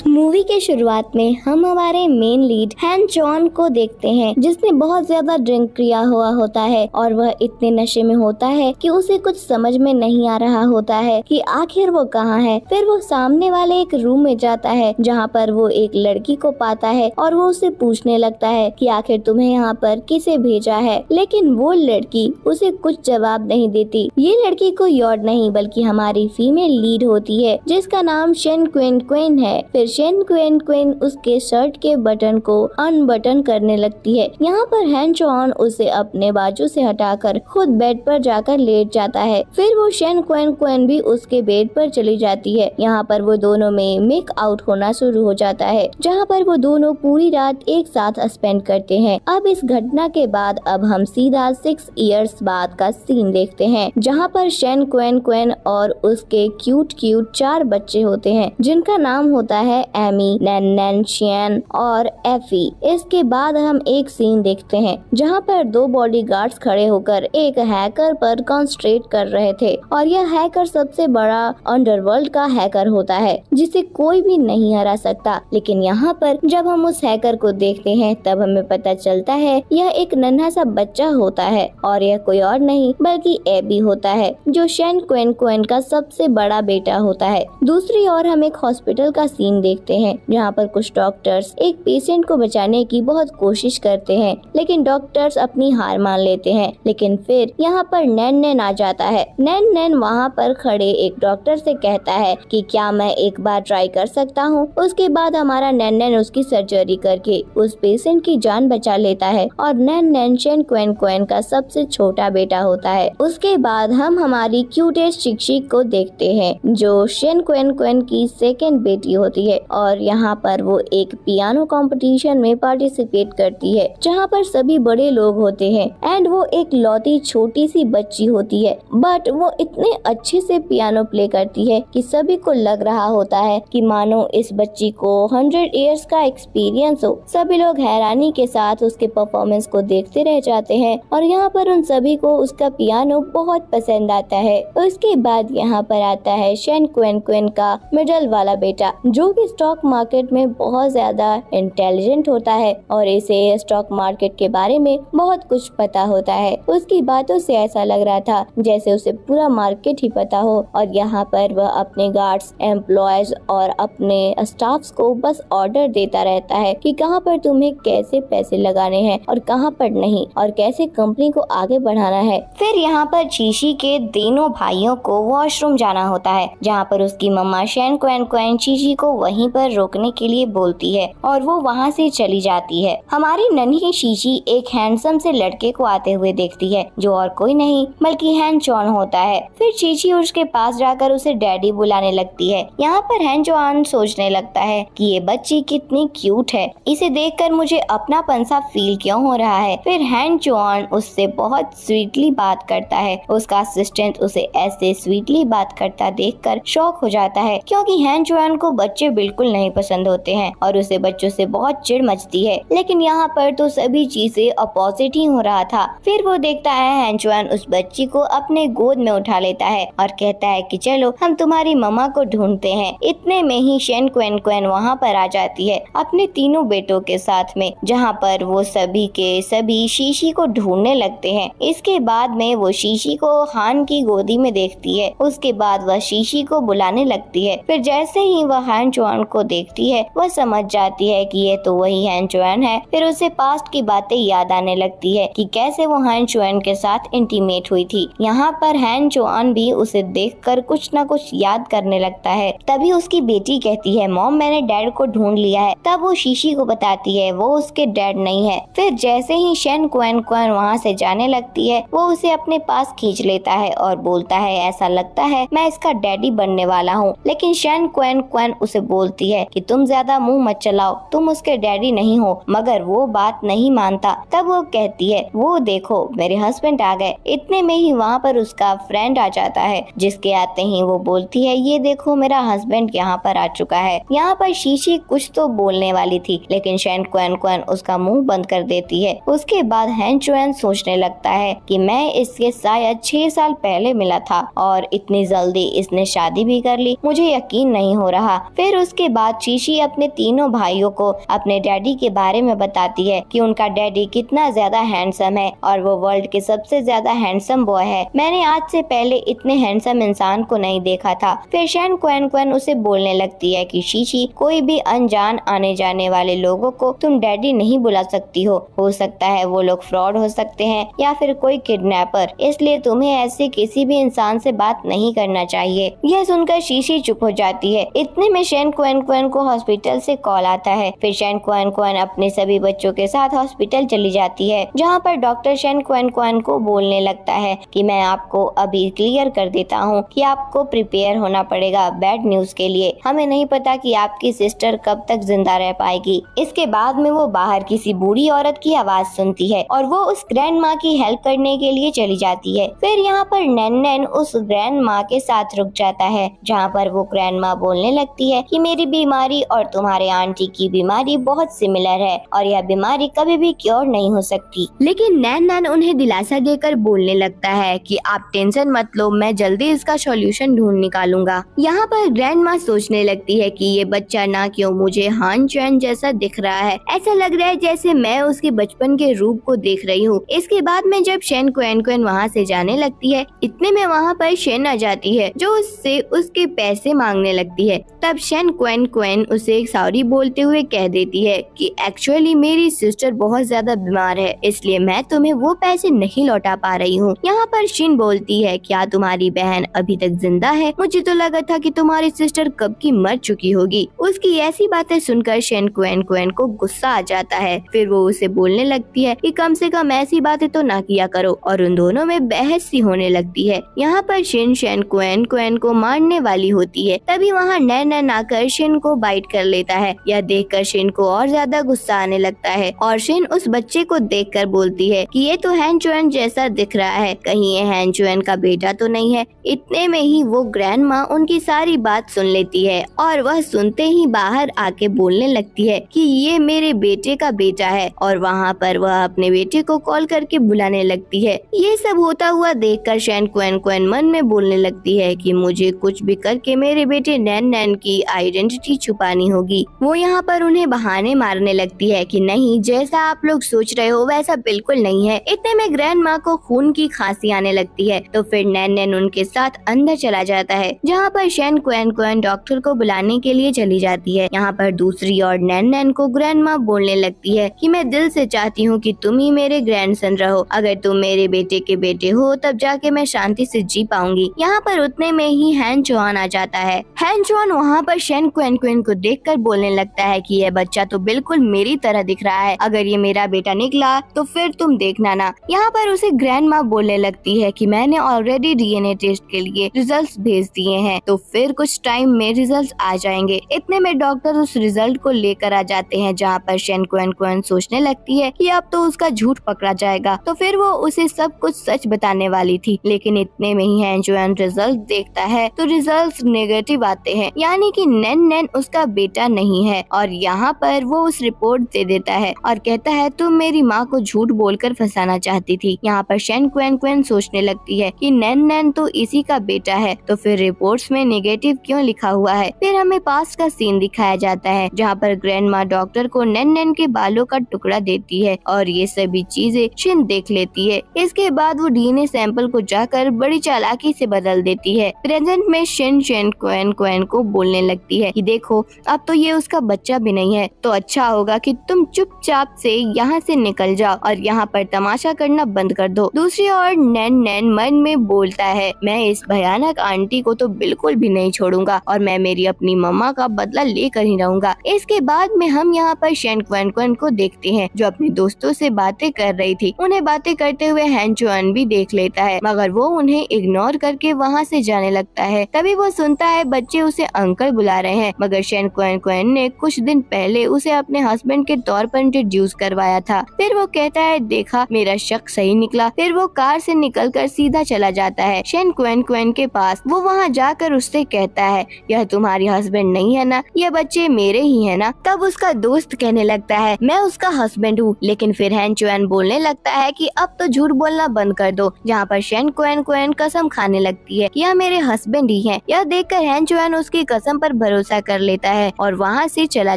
Movie के शुरुआत में हम हमारे मेन लीड हैन चॉन को देखते हैं, जिसने बहुत ज्यादा ड्रिंक किया हुआ होता है और वह इतने नशे में होता है कि उसे कुछ समझ में नहीं आ रहा होता है कि आखिर वो कहाँ है। फिर वो सामने वाले एक रूम में जाता है जहाँ पर वो एक लड़की को पाता है और वो उसे पूछने लगता है कि आखिर तुम्हें यहाँ पर किसे भेजा है, लेकिन वो लड़की उसे कुछ जवाब नहीं देती। ये लड़की कोई और नहीं बल्कि हमारी फीमेल लीड होती है, जिसका नाम शेन क्वेन क्वेन है। फिर शेन क्वेन क्वेन उसके शर्ट के बटन को अनबटन करने लगती है। यहाँ पर हैन चॉन उसे अपने बाजू से हटाकर खुद बेड पर जाकर लेट जाता है। फिर वो शेन क्वेन क्वेन भी उसके बेड पर चली जाती है। यहाँ पर वो दोनों में मेक आउट होना शुरू हो जाता है, जहाँ पर वो दोनों पूरी रात एक साथ स्पेंड करते हैं। अब इस घटना के बाद अब हम सीधा 6 इयर्स बाद का सीन देखते हैं, जहाँ पर शेन क्वेन क्वेन और उसके क्यूट 4 बच्चे होते हैं, जिनका नाम होता है एमी, नैन नैन, शियन और एफी। इसके बाद हम एक सीन देखते हैं जहाँ पर 2 बॉडीगार्ड्स खड़े होकर एक हैकर पर कॉन्सेंट्रेट कर रहे थे और यह हैकर सबसे बड़ा अंडरवर्ल्ड का हैकर होता है, जिसे कोई भी नहीं हरा सकता। लेकिन यहाँ पर जब हम उस हैकर को देखते हैं तब हमें पता चलता है यह एक नन्हा सा बच्चा होता है और यह कोई और नहीं बल्कि एबी होता है, जो शेन क्वेन क्वेन का सबसे बड़ा बेटा होता है। दूसरी ओर हम एक हॉस्पिटल का सीन देखते हैं जहाँ पर कुछ डॉक्टर्स एक पेशेंट को बचाने की बहुत कोशिश करते हैं, लेकिन डॉक्टर्स अपनी हार मान लेते हैं। लेकिन फिर यहाँ पर नैन नैन आ जाता है। नैन नैन वहाँ पर खड़े एक डॉक्टर से कहता है कि क्या मैं एक बार ट्राई कर सकता हूँ। उसके बाद हमारा नैन नैन उसकी सर्जरी करके उस पेशेंट की जान बचा लेता है और नैन नैन शेन क्वेन क्वेन का सबसे छोटा बेटा होता है। उसके बाद हम हमारी क्यूटेस्ट शिक्षिक को देखते हैं जो शेन क्वेन क्वेन की सेकेंड बेटी होती है और यहाँ पर वो एक पियानो कंपटीशन में पार्टिसिपेट करती है जहाँ पर सभी बड़े लोग होते हैं एंड वो एक लौती छोटी सी बच्ची होती है, बट वो इतने अच्छे से पियानो प्ले करती है कि सभी को लग रहा होता है कि मानो इस बच्ची को 100 इयर्स का एक्सपीरियंस हो। सभी लोग हैरानी के साथ उसके परफॉर्मेंस को देखते रह जाते हैं और यहाँ पर उन सभी को उसका पियानो बहुत पसंद आता है। उसके बाद यहाँ पर आता है शेन क्वेन क्वेन का मिडल वाला बेटा, जो कि स्टॉक मार्केट में बहुत ज्यादा इंटेलिजेंट होता है और इसे स्टॉक मार्केट के बारे में बहुत कुछ पता होता है। उसकी बातों से ऐसा लग रहा था जैसे उसे पूरा मार्केट ही पता हो और यहाँ पर वह अपने गार्ड्स, एम्प्लॉयज और अपने स्टाफ्स को बस ऑर्डर देता रहता है कि कहाँ पर तुम्हें कैसे पैसे लगाने हैं और कहाँ पर नहीं और कैसे कंपनी को आगे बढ़ाना है। फिर यहाँ पर चीशी के तीनों भाइयों को वॉशरूम जाना होता है, जहाँ पर उसकी मम्मा शेन क्वेन क्वेन चीची को वहीं पर रोकने के लिए बोलती है और वो वहाँ से चली जाती है। हमारी नन्ही चीची एक हैंडसम से लड़के को आते हुए देखती है जो और कोई नहीं बल्कि हैन चॉन होता है। फिर चीची उसके पास जाकर उसे डैडी बुलाने लगती है। यहाँ पर हैन चॉन सोचने लगता है कि ये बच्ची कितनी क्यूट है, इसे देखकर मुझे अपनापन सा फील क्यों हो रहा है। फिर हैन चॉन उससे बहुत स्वीटली बात करता है। उसका असिस्टेंट उसे ऐसे स्वीटली बात करता देखकर शॉक हो जाता है, क्योंकि हैन चॉन को बच्चे बिल्कुल नहीं पसंद होते हैं और उसे बच्चों से बहुत चिढ़ मचती है। लेकिन यहाँ पर तो सभी चीजें अपोजिट ही हो रहा था। फिर वो देखता है हैन चॉन उस बच्ची को अपने गोद में उठा लेता है और कहता है कि चलो हम तुम्हारी मम्मा को ढूंढते हैं। इतने में ही शेन क्वेन क्वेन वहाँ पर आ जाती है अपने तीनों बेटों के साथ में, जहाँ पर वो सभी के सभी शीशी को ढूंढने लगते हैं। इसके बाद में वो शीशी को हान की गोदी में देखती है। उसके बाद वह शीशी को बुलाने लगती है। फिर जैसे ही वह हैन चॉन को देखती है वह समझ जाती है कि ये तो वही हैन चॉन है। फिर उसे पास्ट की बातें याद आने लगती है कि कैसे वो हैन चॉन के साथ इंटीमेट हुई थी। यहाँ पर हैन चॉन भी उसे देखकर कुछ न कुछ याद करने लगता है। तभी उसकी बेटी कहती है मॉम मैंने डैड को ढूंढ लिया है। तब वो शीशी को बताती है वो उसके डैड नहीं है। फिर जैसे ही शेन क्वेन क्वेन वहाँ से जाने लगती है वो उसे अपने पास खींच लेता है और बोलता है ऐसा लगता है मैं इसका डैडी बनने वाला हूँ। लेकिन शेन क्वेन क्वेन उसे बोलती है कि तुम ज्यादा मुंह मत चलाओ, तुम उसके डैडी नहीं हो। मगर वो बात नहीं मानता। तब वो कहती है वो देखो मेरे हस्बैंड आ गए। इतने में ही वहाँ पर उसका फ्रेंड आ जाता है, जिसके आते ही वो बोलती है ये देखो मेरा हस्बैंड यहाँ पर आ चुका है। यहाँ पर शीशी कुछ तो बोलने वाली थी लेकिन शेन क्वेन क्वेन उसका मुंह बंद कर देती है। उसके बाद हैन चॉन सोचने लगता है कि मैं इसके शायद 6 साल पहले मिला था और इतनी जल्दी इसने शादी भी कर ली, मुझे यकीन नहीं हो रहा। फिर उसके बाद शीशी अपने तीनों भाइयों को अपने डैडी के बारे में बताती है कि उनका डैडी कितना ज्यादा हैंडसम है और वो वर्ल्ड के सबसे ज्यादा हैंडसम बॉय है। मैंने आज से पहले इतने हैंडसम इंसान को नहीं देखा था। फिर शैन क्वेन उसे बोलने लगती है कि शीशी, कोई भी अनजान आने जाने वाले लोगों को तुम डैडी नहीं बुला सकती हो सकता है वो लोग फ्रॉड हो सकते हैं या फिर कोई किडनैपर, इसलिए तुम्हें ऐसे किसी भी इंसान से बात नहीं करना चाहिए। यह सुनकर शीशी चुप हो जाती है। इतने में शैन क्वेन को हॉस्पिटल से कॉल आता है। फिर शैन क्वेन अपने सभी बच्चों के साथ हॉस्पिटल चली जाती है, जहाँ पर डॉक्टर शैन क्वेन को बोलने लगता है कि मैं आपको अभी क्लियर कर देता हूँ कि आपको प्रिपेयर होना पड़ेगा बैड न्यूज के लिए। हमें नहीं पता कि आपकी सिस्टर कब तक जिंदा रह पाएगी। इसके बाद में वो बाहर किसी बूढ़ी औरत की आवाज सुनती है और वो उस ग्रैंड माँ की हेल्प करने के लिए चली जाती है। फिर यहाँ पर नैन उस ग्रैंड माँ के साथ रुक जाता है, जहाँ पर वो ग्रैंड माँ बोलने लगती है कि मेरी बीमारी और तुम्हारे आंटी की बीमारी बहुत सिमिलर है और यह बीमारी कभी भी क्योर नहीं हो सकती। लेकिन नैन उन्हें दिलासा देकर बोलने लगता है कि आप टेंशन मत लो, मैं जल्दी इसका सॉल्यूशन ढूंढ निकालूंगा। यहाँ पर ग्रैंड माँ सोचने लगती है कि ये बच्चा ना क्यों मुझे हान चैन जैसा दिख रहा है, ऐसा लग रहा है जैसे मैं उसके बचपन के रूप को देख रही हूँ। इसके बाद में जब शैन क्वेन वहाँ से जाने लगती है, इतने में वहाँ पर शेन आ जाती है जो उससे उसके पैसे मांगने लगती है। तब शैन क्वेन उसे सॉरी बोलते हुए कह देती है कि एक्चुअली मेरी सिस्टर बहुत ज्यादा बीमार है, इसलिए मैं तुम्हें वो पैसे नहीं लौटा पा रही हूँ। यहाँ पर शिन बोलती है, क्या तुम्हारी बहन अभी तक जिंदा है? मुझे तो लगा था कि तुम्हारी सिस्टर कब की मर चुकी होगी। उसकी ऐसी बातें सुनकर शैन क्वेन को गुस्सा आ जाता है। फिर वो उसे बोलने लगती है कि कम से कम ऐसी बातें तो ना किया करो और उन दोनों में बहस सी होने लगती है। यहाँ पर शिन शैन क्वेन को मारने वाली होती है, तभी वहाँ नैन आकर शिन को बाइट कर लेता है। यह देखकर शिन को और ज्यादा गुस्सा आने लगता है और शिन उस बच्चे को देखकर बोलती है कि ये तो हैन चुएन जैसा दिख रहा है, कहीं ये हैन चुएन का बेटा तो नहीं है। इतने में ही वो ग्रैंड माँ उनकी सारी बात सुन लेती है और वह सुनते ही बाहर आके बोलने लगती है कि ये मेरे बेटे का बेटा है और वहाँ पर वह अपने बेटे को कॉल करके बुलाने लगती है। ये सब होता हुआ देखकर शैन क्वेन मन में बोलने लगती है कि मुझे कुछ भी करके मेरे बेटे नैन की आइडेंटिटी छुपानी होगी। वो यहाँ पर उन्हें बहाने मारने लगती है कि नहीं, जैसा आप लोग सोच रहे हो वैसा बिल्कुल नहीं है। इतने में ग्रैंड माँ को खून की खांसी आने लगती है, तो फिर नैन उनके साथ अंदर चला जाता है, जहाँ पर शैन क्वेन डॉक्टर को बुलाने के लिए चली जाती है। यहाँ पर दूसरी ओर नैन को ग्रैंड माँ बोलने लगती है कि मैं दिल से चाहती हूँ कि तुम ही मेरे ग्रैंडसन रहो, अगर तुम मेरे बेटे के बेटे हो तब जाके मैं शांति से जी पाऊंगी। यहाँ पर उतने में ही हैन चुआन आ जाता है। हैन चुआन वहाँ पर शैन क्वेन को देखकर बोलने लगता है कि यह बच्चा तो बिल्कुल मेरी तरह दिख रहा है, अगर ये मेरा बेटा निकला तो फिर तुम देखना ना। यहाँ पर उसे ग्रैंड माँ बोलने लगती है कि मैंने ऑलरेडी डीएनए टेस्ट के लिए रिजल्ट्स भेज दिए हैं, तो फिर कुछ टाइम में रिजल्ट्स आ जाएंगे। इतने में डॉक्टर उस रिजल्ट को लेकर आ जाते हैं, जहाँ पर शैन क्वेन सोचने लगती है कि अब तो उसका झूठ पकड़ा जाएगा, तो फिर वो उसे सब कुछ सच बताने वाली थी। लेकिन इतने में ही हैन चुआन रिजल्ट देखता है तो रिजल्ट्स नेगेटिव आते हैं, यानी कि नैन उसका बेटा नहीं है। और यहाँ पर वो उस रिपोर्ट दे देता है और कहता है तुम मेरी माँ को झूठ बोलकर फंसाना चाहती थी। यहाँ पर शैन क्वेन सोचने लगती है कि नैन तो इसी का बेटा है, तो फिर रिपोर्ट्स में नेगेटिव क्यों लिखा हुआ है। फिर हमें पास्ट का सीन दिखाया जाता है, जहाँ पर ग्रैंड माँ डॉक्टर को नैन के बालों का टुकड़ा देती है और ये सभी चीजें शिन देख लेती है। इसके बाद वो डीएनए सैंपल को जाकर बड़ी चालाकी से बदल देती है। प्रेजेंट में शैन क्वेन को बोलने लगती है कि देखो अब तो ये उसका बच्चा भी नहीं है, तो अच्छा होगा कि तुम चुपचाप से यहाँ से निकल जाओ और यहाँ पर तमाशा करना बंद कर दो। दूसरी ओर नैन मन में बोलता है मैं इस भयानक आंटी को तो बिल्कुल भी नहीं छोड़ूंगा और मैं मेरी अपनी मम्मा का बदला लेकर ही रहूंगा। इसके बाद में हम यहाँ पर शैन क्वेन को देखते हैं, जो अपने दोस्तों से बातें कर रही थी। उन्हें बातें करते हुए हैन चुआन भी देख लेता है, मगर वो उन्हें इग्नोर करके वहाँ से जाने लगता है। तभी वो सुनता है बच्चे उसे अंकल बुला रहे हैं, मगर शैन क्वेन ने कुछ दिन पहले उसे अपने हस्बैंड के तौर पर इंट्रोड्यूस करवाया था। फिर वो कहता है देखा मेरा शक सही निकला। फिर वो कार से निकलकर सीधा चला जाता है शैन क्वेन के पास। वो वहाँ जाकर उससे कहता है यह तुम्हारी हस्बैंड नहीं है ना, ये बच्चे मेरे ही है ना। तब उसका दोस्त कहने लगता है मैं उसका हस्बैंड हूँ। लेकिन फिर हैन चुआन बोलने लगता है कि अब तो झूठ बोलना बंद कर दो, जहाँ पर शैन क्वेन कसम खाने लगती है यह मेरे हस्बैंड ही है। यह देखकर हैन चुआन उसकी कसम पर भरोसा भरोसा कर लेता है और वहाँ से चला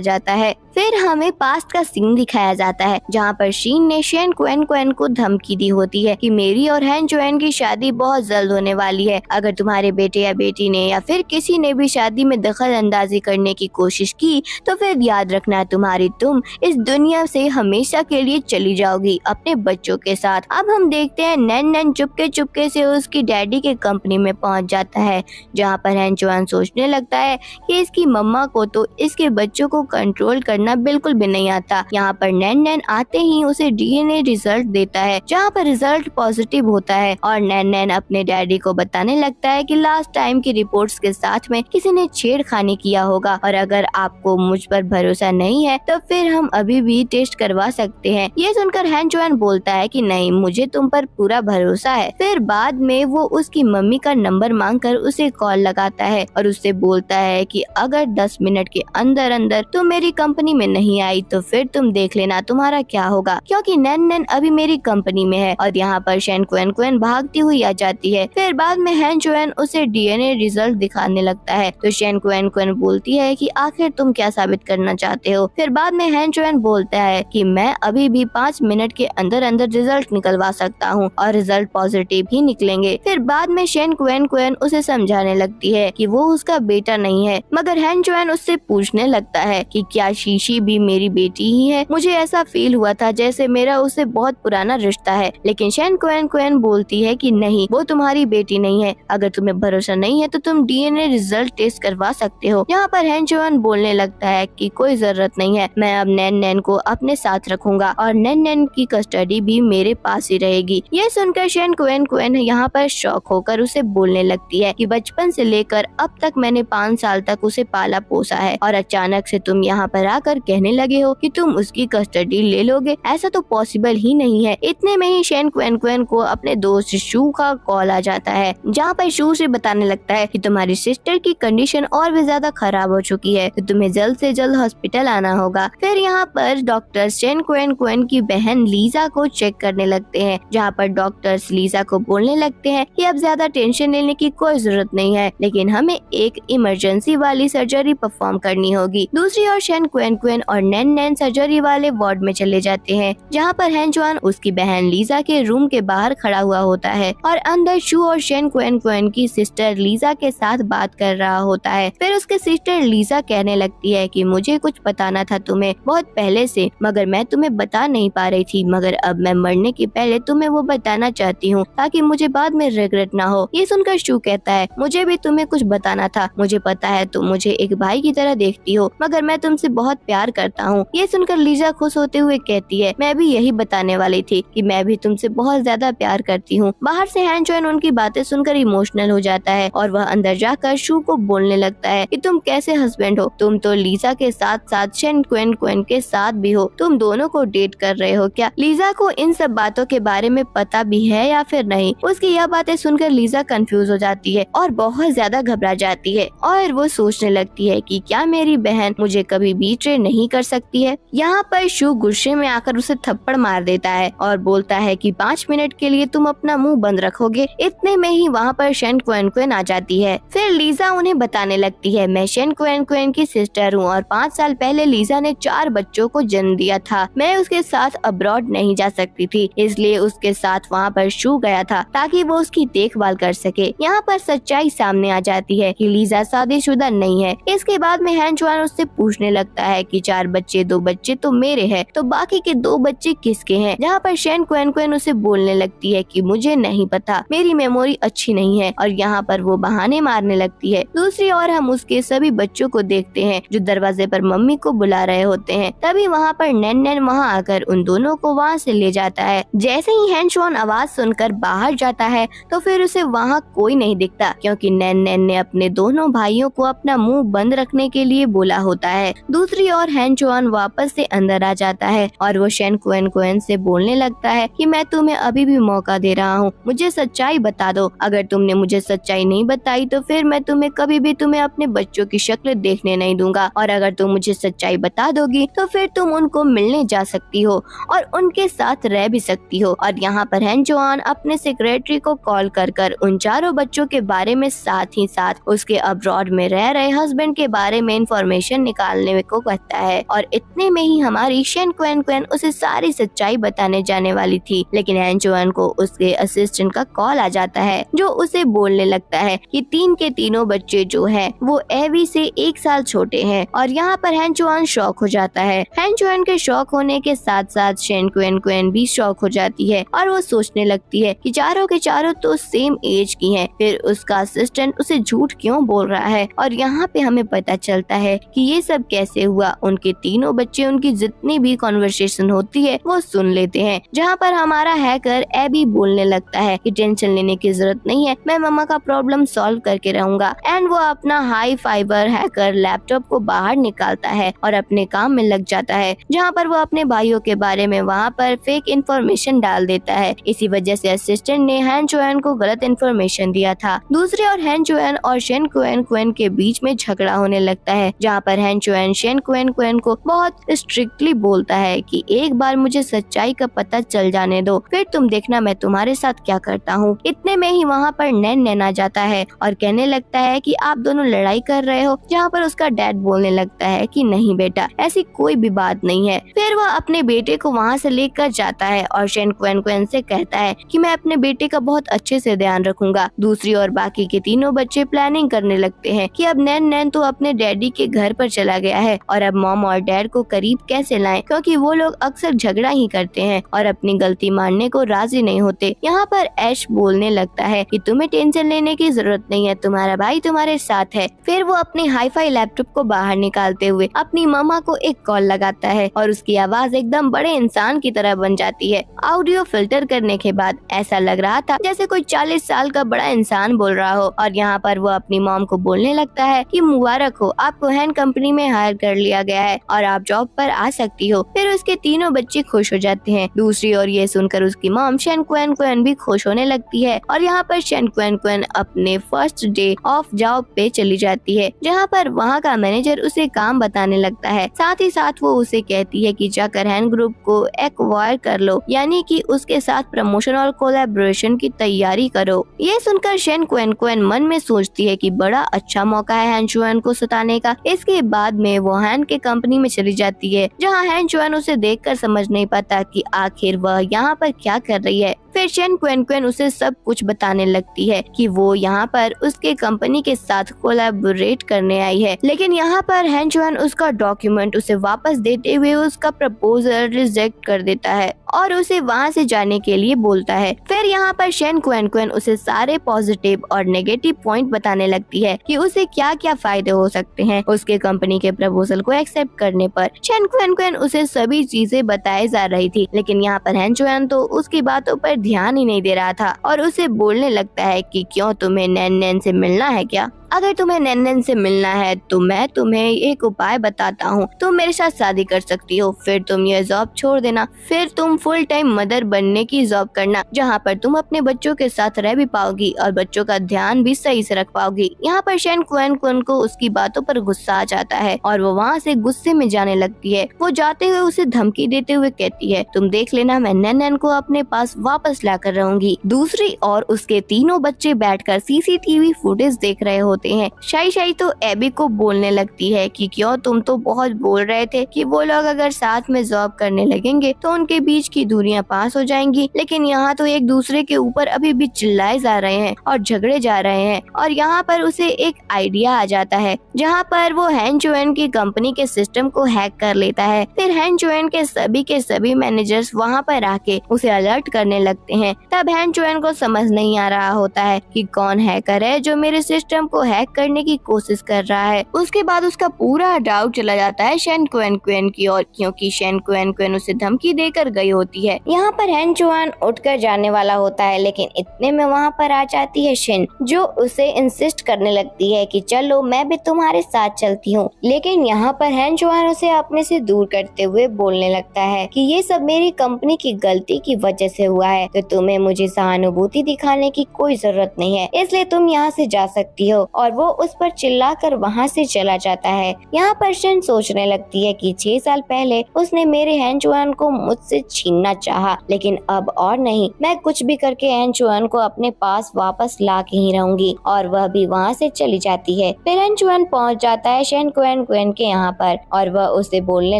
जाता है। फिर हमें पास्ट का सीन दिखाया जाता है जहाँ पर शीन ने शेन क्वेन को धमकी दी होती है कि मेरी और हैन जोएन की शादी बहुत जल्द होने वाली है। अगर तुम्हारे बेटे या बेटी ने या फिर किसी ने भी शादी में दखल अंदाजी करने की कोशिश की तो फिर याद रखना तुम इस दुनिया से हमेशा के लिए चली जाओगी अपने बच्चों के साथ। अब हम देखते हैं नैन चुपके से उसकी डैडी के कंपनी में पहुँच जाता है जहाँ पर हैन जोएन सोचने लगता है कि इसकी मम्मा को तो इसके बच्चों को कंट्रोल करना बिल्कुल भी नहीं आता। यहाँ पर नैन आते ही उसे डीएनए रिजल्ट देता है जहाँ पर रिजल्ट पॉजिटिव होता है और नैन अपने डैडी को बताने लगता है कि लास्ट टाइम की रिपोर्ट्स के साथ में किसी ने छेड़खानी किया होगा और अगर आपको मुझ पर भरोसा नहीं है तो फिर हम अभी भी टेस्ट करवा सकते हैं। ये सुनकर हैन जोएन बोलता है कि नहीं, मुझे तुम पर पूरा भरोसा है। फिर बाद में वो उसकी मम्मी का नंबर मांगकर उसे कॉल लगाता है और उससे बोलता है कि अगर 10 मिनट के अंदर अंदर तुम मेरी कंपनी में नहीं आई तो फिर तुम देख लेना तुम्हारा क्या होगा, क्योंकि नैन अभी मेरी कंपनी में है। और यहाँ पर शेन क्वेन भागती हुई आ जाती है। फिर बाद में हैन जोएन उसे डीएनए रिजल्ट दिखाने लगता है तो शेन क्वेन बोलती है कि आखिर तुम क्या साबित करना चाहते हो। फिर बाद में हैन जोएन बोलता है कि मैं अभी भी 5 मिनट के अंदर अंदर रिजल्ट निकलवा सकता हूँ और रिजल्ट पॉजिटिव ही निकलेंगे। फिर बाद में शेन क्वेन उसे समझाने लगती है कि वो उसका बेटा नहीं है, मगर हैन जोएन उससे पूछने लगता है कि क्या शीशी भी मेरी बेटी ही है? मुझे ऐसा फील हुआ था जैसे मेरा उससे बहुत पुराना रिश्ता है। लेकिन शेन क्वेन बोलती है कि नहीं, वो तुम्हारी बेटी नहीं है। अगर तुम्हें भरोसा नहीं है तो तुम डीएनए रिजल्ट टेस्ट करवा सकते हो। यहाँ पर हैन जोएन बोलने लगता है कि कोई जरूरत नहीं है, मैं अब नैन को अपने साथ रखूंगा और नैन की कस्टडी भी मेरे पास ही रहेगी। ये सुनकर शेन क्वेन यहाँ पर शॉक होकर उसे बोलने लगती है कि बचपन से लेकर अब तक मैंने 5 साल तक उसे पाला पोसा है और अचानक से तुम यहाँ पर आकर कहने लगे हो कि तुम उसकी कस्टडी ले लोगे, ऐसा तो पॉसिबल ही नहीं है। इतने में ही शेन क्वेन को अपने दोस्त शू का कॉल आ जाता है जहाँ पर शू से बताने लगता है कि तुम्हारी सिस्टर की कंडीशन और भी ज्यादा खराब हो चुकी है तो तुम्हें जल्द से जल्द हॉस्पिटल आना होगा। फिर यहाँ पर डॉक्टर शेन क्वेन की बहन लीजा को चेक करने लगते हैं जहाँ पर डॉक्टर्स लीजा को बोलने लगते हैं कि अब ज्यादा टेंशन लेने की कोई जरूरत नहीं है, लेकिन हमें एक इमरजेंसी वाली सर्जरी परफॉर्म करनी होगी। दूसरी ओर शेन क्वेन और नैन सर्जरी वाले वार्ड में चले जाते हैं जहाँ पर हैन जोएन उसकी बहन लीजा के रूम के बाहर खड़ा हुआ होता है और अंदर शू और शेन क्वेन की सिस्टर लीजा के साथ बात कर रहा होता है। फिर उसके सिस्टर लीजा कहने लगती है कि मुझे कुछ बताना था तुम्हें बहुत पहले से, मगर मैं तुम्हें बता नहीं पा रही थी, मगर अब मैं मरने के पहले तुम्हें वो बताना चाहती हूँ ताकि मुझे बाद में रिग्रेट ना हो। ये सुनकर शू कहता है मुझे भी तुम्हें कुछ बताना था, मुझे पता है तुम मुझे एक भाई की तरह देखती हो, मगर मैं तुमसे बहुत प्यार करता हूँ। ये सुनकर लीजा खुश होते हुए कहती है मैं भी यही बताने वाली थी कि मैं भी तुमसे बहुत ज्यादा प्यार करती हूँ। बाहर से हैन जोएन उनकी बातें सुनकर इमोशनल हो जाता है और वह अंदर जाकर शू को बोलने लगता है कि तुम कैसे हस्बैंड हो, तुम तो लीजा के साथ साथ शेन क्वेन के साथ भी हो, तुम दोनों को डेट कर रहे हो क्या? लीजा को इन सब बातों के बारे में पता भी है या फिर नहीं? उसकी यह बातें सुनकर लीजा कंफ्यूज हो जाती है और बहुत ज्यादा घबरा जाती है और वो सोचने लगती है कि क्या मेरी बहन मुझे कभी बीट्रे नहीं कर सकती है। यहाँ पर शू गुस्से में आकर उसे थप्पड़ मार देता है और बोलता है कि 5 मिनट के लिए तुम अपना मुंह बंद रखोगे। इतने में ही वहाँ पर शेन क्वेन आ जाती है। फिर लीजा उन्हें बताने लगती है मैं शेन क्वेन की सिस्टर हूँ और 5 साल पहले लीजा ने 4 बच्चों को जन्म दिया था। मैं उसके साथ अब्रॉड नहीं जा सकती थी, इसलिए उसके साथ वहाँ पर शू गया था ताकि वो उसकी देखभाल कर सके। यहाँ पर सच्चाई सामने आ जाती है कि लीजा शादीशुदा नहीं है। इसके बाद में हैन जोएन उससे पूछने लगता है कि 4 बच्चे 2 बच्चे तो मेरे हैं, तो बाकी के 2 बच्चे किसके हैं? जहाँ पर शेन क्वेन उसे बोलने लगती है कि मुझे नहीं पता, मेरी मेमोरी अच्छी नहीं है और यहाँ पर वो बहाने मारने लगती है। दूसरी ओर हम उसके सभी बच्चों को देखते हैं जो दरवाजे पर मम्मी को बुला रहे होते हैं। तभी वहाँ पर नैन वहाँ आकर उन दोनों को वहाँ से ले जाता है। जैसे ही हैन जोएन आवाज सुनकर बाहर जाता है तो फिर उसे वहाँ कोई नहीं दिखता क्योंकि नैन ने अपने दोनों भाइयों को अपना मुंह बंद रखने के लिए बोला होता है। दूसरी और हैन चुआन वापस से अंदर आ जाता है और वो शेन कुएन कुएन से बोलने लगता है कि मैं तुम्हें अभी भी मौका दे रहा हूँ, मुझे सच्चाई बता दो। अगर तुमने मुझे सच्चाई नहीं बताई तो फिर मैं तुम्हें कभी भी तुम्हें अपने बच्चों की शक्ल देखने नहीं दूंगा, और अगर तुम मुझे सच्चाई बता दोगी तो फिर तुम उनको मिलने जा सकती हो और उनके साथ रह भी सकती हो। और यहाँ पर हैन चुआन अपने सेक्रेटरी को कॉल कर कर उन चारों बच्चों के बारे में साथ ही साथ उसके अब्रॉड में रह रहे हस्बैंड के बारे में इंफॉर्मेशन निकालने को कहता है। और इतने में ही हमारी शेन कुएन कुएन उसे सारी सच्चाई बताने जाने वाली थी, लेकिन हैन चुआन को उसके असिस्टेंट का कॉल आ जाता है जो उसे बोलने लगता है कि तीन के तीनों बच्चे जो है वो एवी से 1 साल छोटे हैं। और यहाँ पर हैन चुआन शॉक हो जाता है। हैन चुआन के शॉक होने के साथ साथ शेन कुएन कुएन भी शॉक हो जाती है और वो सोचने लगती है कि चारों के चारों तो सेम एज की हैं, फिर उसका असिस्टेंट उसे झूठ क्यों बोल रहा है। और यहाँ पे हमें पता चलता है कि ये सब कैसे हुआ। उनके तीनों बच्चे उनकी जितनी भी कॉन्वर्सेशन होती है वो सुन लेते हैं, जहाँ पर हमारा हैकर एबी बोलने लगता है कि टेंशन लेने की जरूरत नहीं है, मैं मम्मा का प्रॉब्लम सॉल्व करके रहूंगा। एंड वो अपना हाई फाइबर हैकर लैपटॉप को बाहर निकालता है और अपने काम में लग जाता है, जहाँ पर वो अपने भाइयों के बारे में वहाँ पर फेक इन्फॉर्मेशन डाल देता है। इसी वजह से असिस्टेंट ने हैन चुआन को गलत इन्फॉर्मेशन दिया था। दूसरी ओर हैन चुआन और शेन कुएन कुएन के बीच में झगड़ा होने लगता है, जहाँ पर हैन चुआन शेन कुएन कुएन को बहुत स्ट्रिक्टली बोलता है कि एक बार मुझे सच्चाई का पता चल जाने दो, फिर तुम देखना मैं तुम्हारे साथ क्या करता हूँ। इतने में ही वहाँ पर नैन नैन आ जाता है और कहने लगता है कि आप दोनों लड़ाई कर रहे हो, जहाँ पर उसका डैड बोलने लगता है कि नहीं बेटा, ऐसी कोई भी बात नहीं है। फिर वह अपने बेटे को वहाँ से लेकर जाता है और शेन कुएन कुएन से कहता है कि मैं अपने बेटे का बहुत अच्छे से ध्यान रखूंगा। दूसरी ओर बाकी के तीनों बच्चे प्लानिंग करने लगते हैं कि अब नैन नैन तो अपने डैडी के घर पर चला गया है और अब मॉम और डैड को करीब कैसे लाएं, क्योंकि वो लोग अक्सर झगड़ा ही करते हैं और अपनी गलती मानने को राजी नहीं होते। यहाँ पर ऐश बोलने लगता है कि तुम्हें टेंशन लेने की जरूरत नहीं है, तुम्हारा भाई तुम्हारे साथ है। फिर वो अपने हाईफाई लैपटॉप को बाहर निकालते हुए अपनी मम्मा को एक कॉल लगाता है और उसकी आवाज एकदम बड़े इंसान की तरह बन जाती है। ऑडियो फिल्टर करने के बाद ऐसा लग रहा था जैसे कोई 40 साल का बड़ा इंसान बोल रहा हो। और यहाँ पर वो अपनी मॉम को बोलने लगता है कि मुबारक हो, आपको हैन कंपनी में हायर कर लिया गया है और आप जॉब पर आ सकती हो। फिर उसके तीनों बच्चे खुश हो जाते हैं। दूसरी ओर ये सुनकर उसकी मॉम शेन कुएन कुएन भी खुश होने लगती है और यहाँ पर शेन कुएन कुएन अपने फर्स्ट डे ऑफ जॉब पे चली जाती है, जहाँ पर वहाँ का मैनेजर उसे काम बताने लगता है। साथ ही साथ वो उसे कहती है कि जाकर हैन ग्रुप को एक्वायर कर लो, यानी कि उसके साथ प्रमोशन और कोलैबोरेशन की तैयारी करो। ये सुनकर शेन कुएन कुएन मन में सोचती है कि बड़ा अच्छा मौका है हैन चुआन को सताने का। इसके बाद में वो हैन के कंपनी में चली जाती है, जहाँ हैन चुआन उसे देखकर समझ नहीं पाता कि आखिर वह यहाँ पर क्या कर रही है। फिर शेन कुएन कुएन उसे सब कुछ बताने लगती है कि वो यहाँ पर उसके कंपनी के साथ कोलैबोरेट करने आई है, लेकिन यहाँ पर हैन चुआन उसका डॉक्यूमेंट उसे वापस देते हुए उसका प्रपोजल रिजेक्ट कर देता है और उसे वहाँ से जाने के लिए बोलता है। फिर यहाँ पर शेन कुएन कुएन उसे सारे पॉजिटिव और नेगेटिव पॉइंट बताने लगती है कि उसे क्या क्या फायदे हो सकते हैं उसके कंपनी के प्रपोजल को एक्सेप्ट करने पर। शेन कुएन कुएन उसे सभी चीजें बताई जा रही थी, लेकिन यहाँ पर हैन चुआन तो उसकी बातों पर ध्यान ही नहीं दे रहा था और उसे बोलने लगता है कि क्यों तुम्हें नैन नैन से मिलना है क्या? अगर तुम्हें नैन नैन से मिलना है तो मैं तुम्हें एक उपाय बताता हूँ, तुम मेरे साथ शादी कर सकती हो, फिर तुम ये जॉब छोड़ देना, फिर तुम फुल टाइम मदर बनने की जॉब करना, जहाँ पर तुम अपने बच्चों के साथ रह भी पाओगी और बच्चों का ध्यान भी सही से रख पाओगी। यहाँ पर शेन कुएन कुएन को उसकी बातों पर गुस्सा आ जाता है और वो वहाँ से गुस्से में जाने लगती है। वो जाते हुए उसे धमकी देते हुए कहती है, तुम देख लेना, मैं नैन नैन को अपने पास वापस लाकर रहूंगी। दूसरी ओर उसके तीनों बच्चे बैठकर सीसीटीवी फुटेज देख रहे होते हैं। शाई शाई तो एबी को बोलने लगती है कि क्यों, तुम तो बहुत बोल रहे थे कि वो लोग अगर साथ में जॉब करने लगेंगे तो उनके बीच की दूरियां पास हो जाएंगी, लेकिन यहाँ तो एक दूसरे के ऊपर अभी भी चिल्लाए जा रहे हैं और झगड़े जा रहे हैं। और यहाँ पर उसे एक आइडिया आ जाता है, जहाँ पर वो हैन चुआन की कंपनी के सिस्टम को हैक कर लेता है। फिर हैन चुआन के सभी मैनेजर्स वहाँ पर आके उसे अलर्ट करने लगते हैं। तब हैन चुआन को समझ नहीं आ रहा होता है कि कौन हैकर है जो मेरे सिस्टम को हैक करने की कोशिश कर रहा है। उसके बाद उसका पूरा डाउट चला जाता है शेन क्वेन क्वेन की ओर, क्योंकि शेन क्वेन क्वेन उसे धमकी देकर गई होती है। यहाँ पर हैन चुआन उठकर जाने वाला होता है, लेकिन इतने में वहाँ पर आ जाती है शिन, जो उसे इंसिस्ट करने लगती है कि चलो मैं भी तुम्हारे साथ चलती हूँ। लेकिन यहाँ पर हैन चुआन उसे अपने से दूर करते हुए बोलने लगता है कि ये सब मेरी कंपनी की गलती की वजह से हुआ है, तो तुम्हें मुझे सहानुभूति दिखाने की कोई जरूरत नहीं है, इसलिए तुम यहाँ से जा सकती हो। और वो उस पर चिल्लाकर वहाँ से चला जाता है। यहाँ पर शिन सोचने लगती है कि 6 साल पहले उसने मेरे हैन चुआन को मुझसे छीनना चाहा, लेकिन अब और नहीं, मैं कुछ भी करके हैन चुआन को अपने पास वापस ला के ही रहूंगी। और वह भी वहाँ से चली जाती है। फिर हैन चुआन पहुँच जाता है शेन क्वेन क्वेन के यहाँ पर, और वह उसे बोलने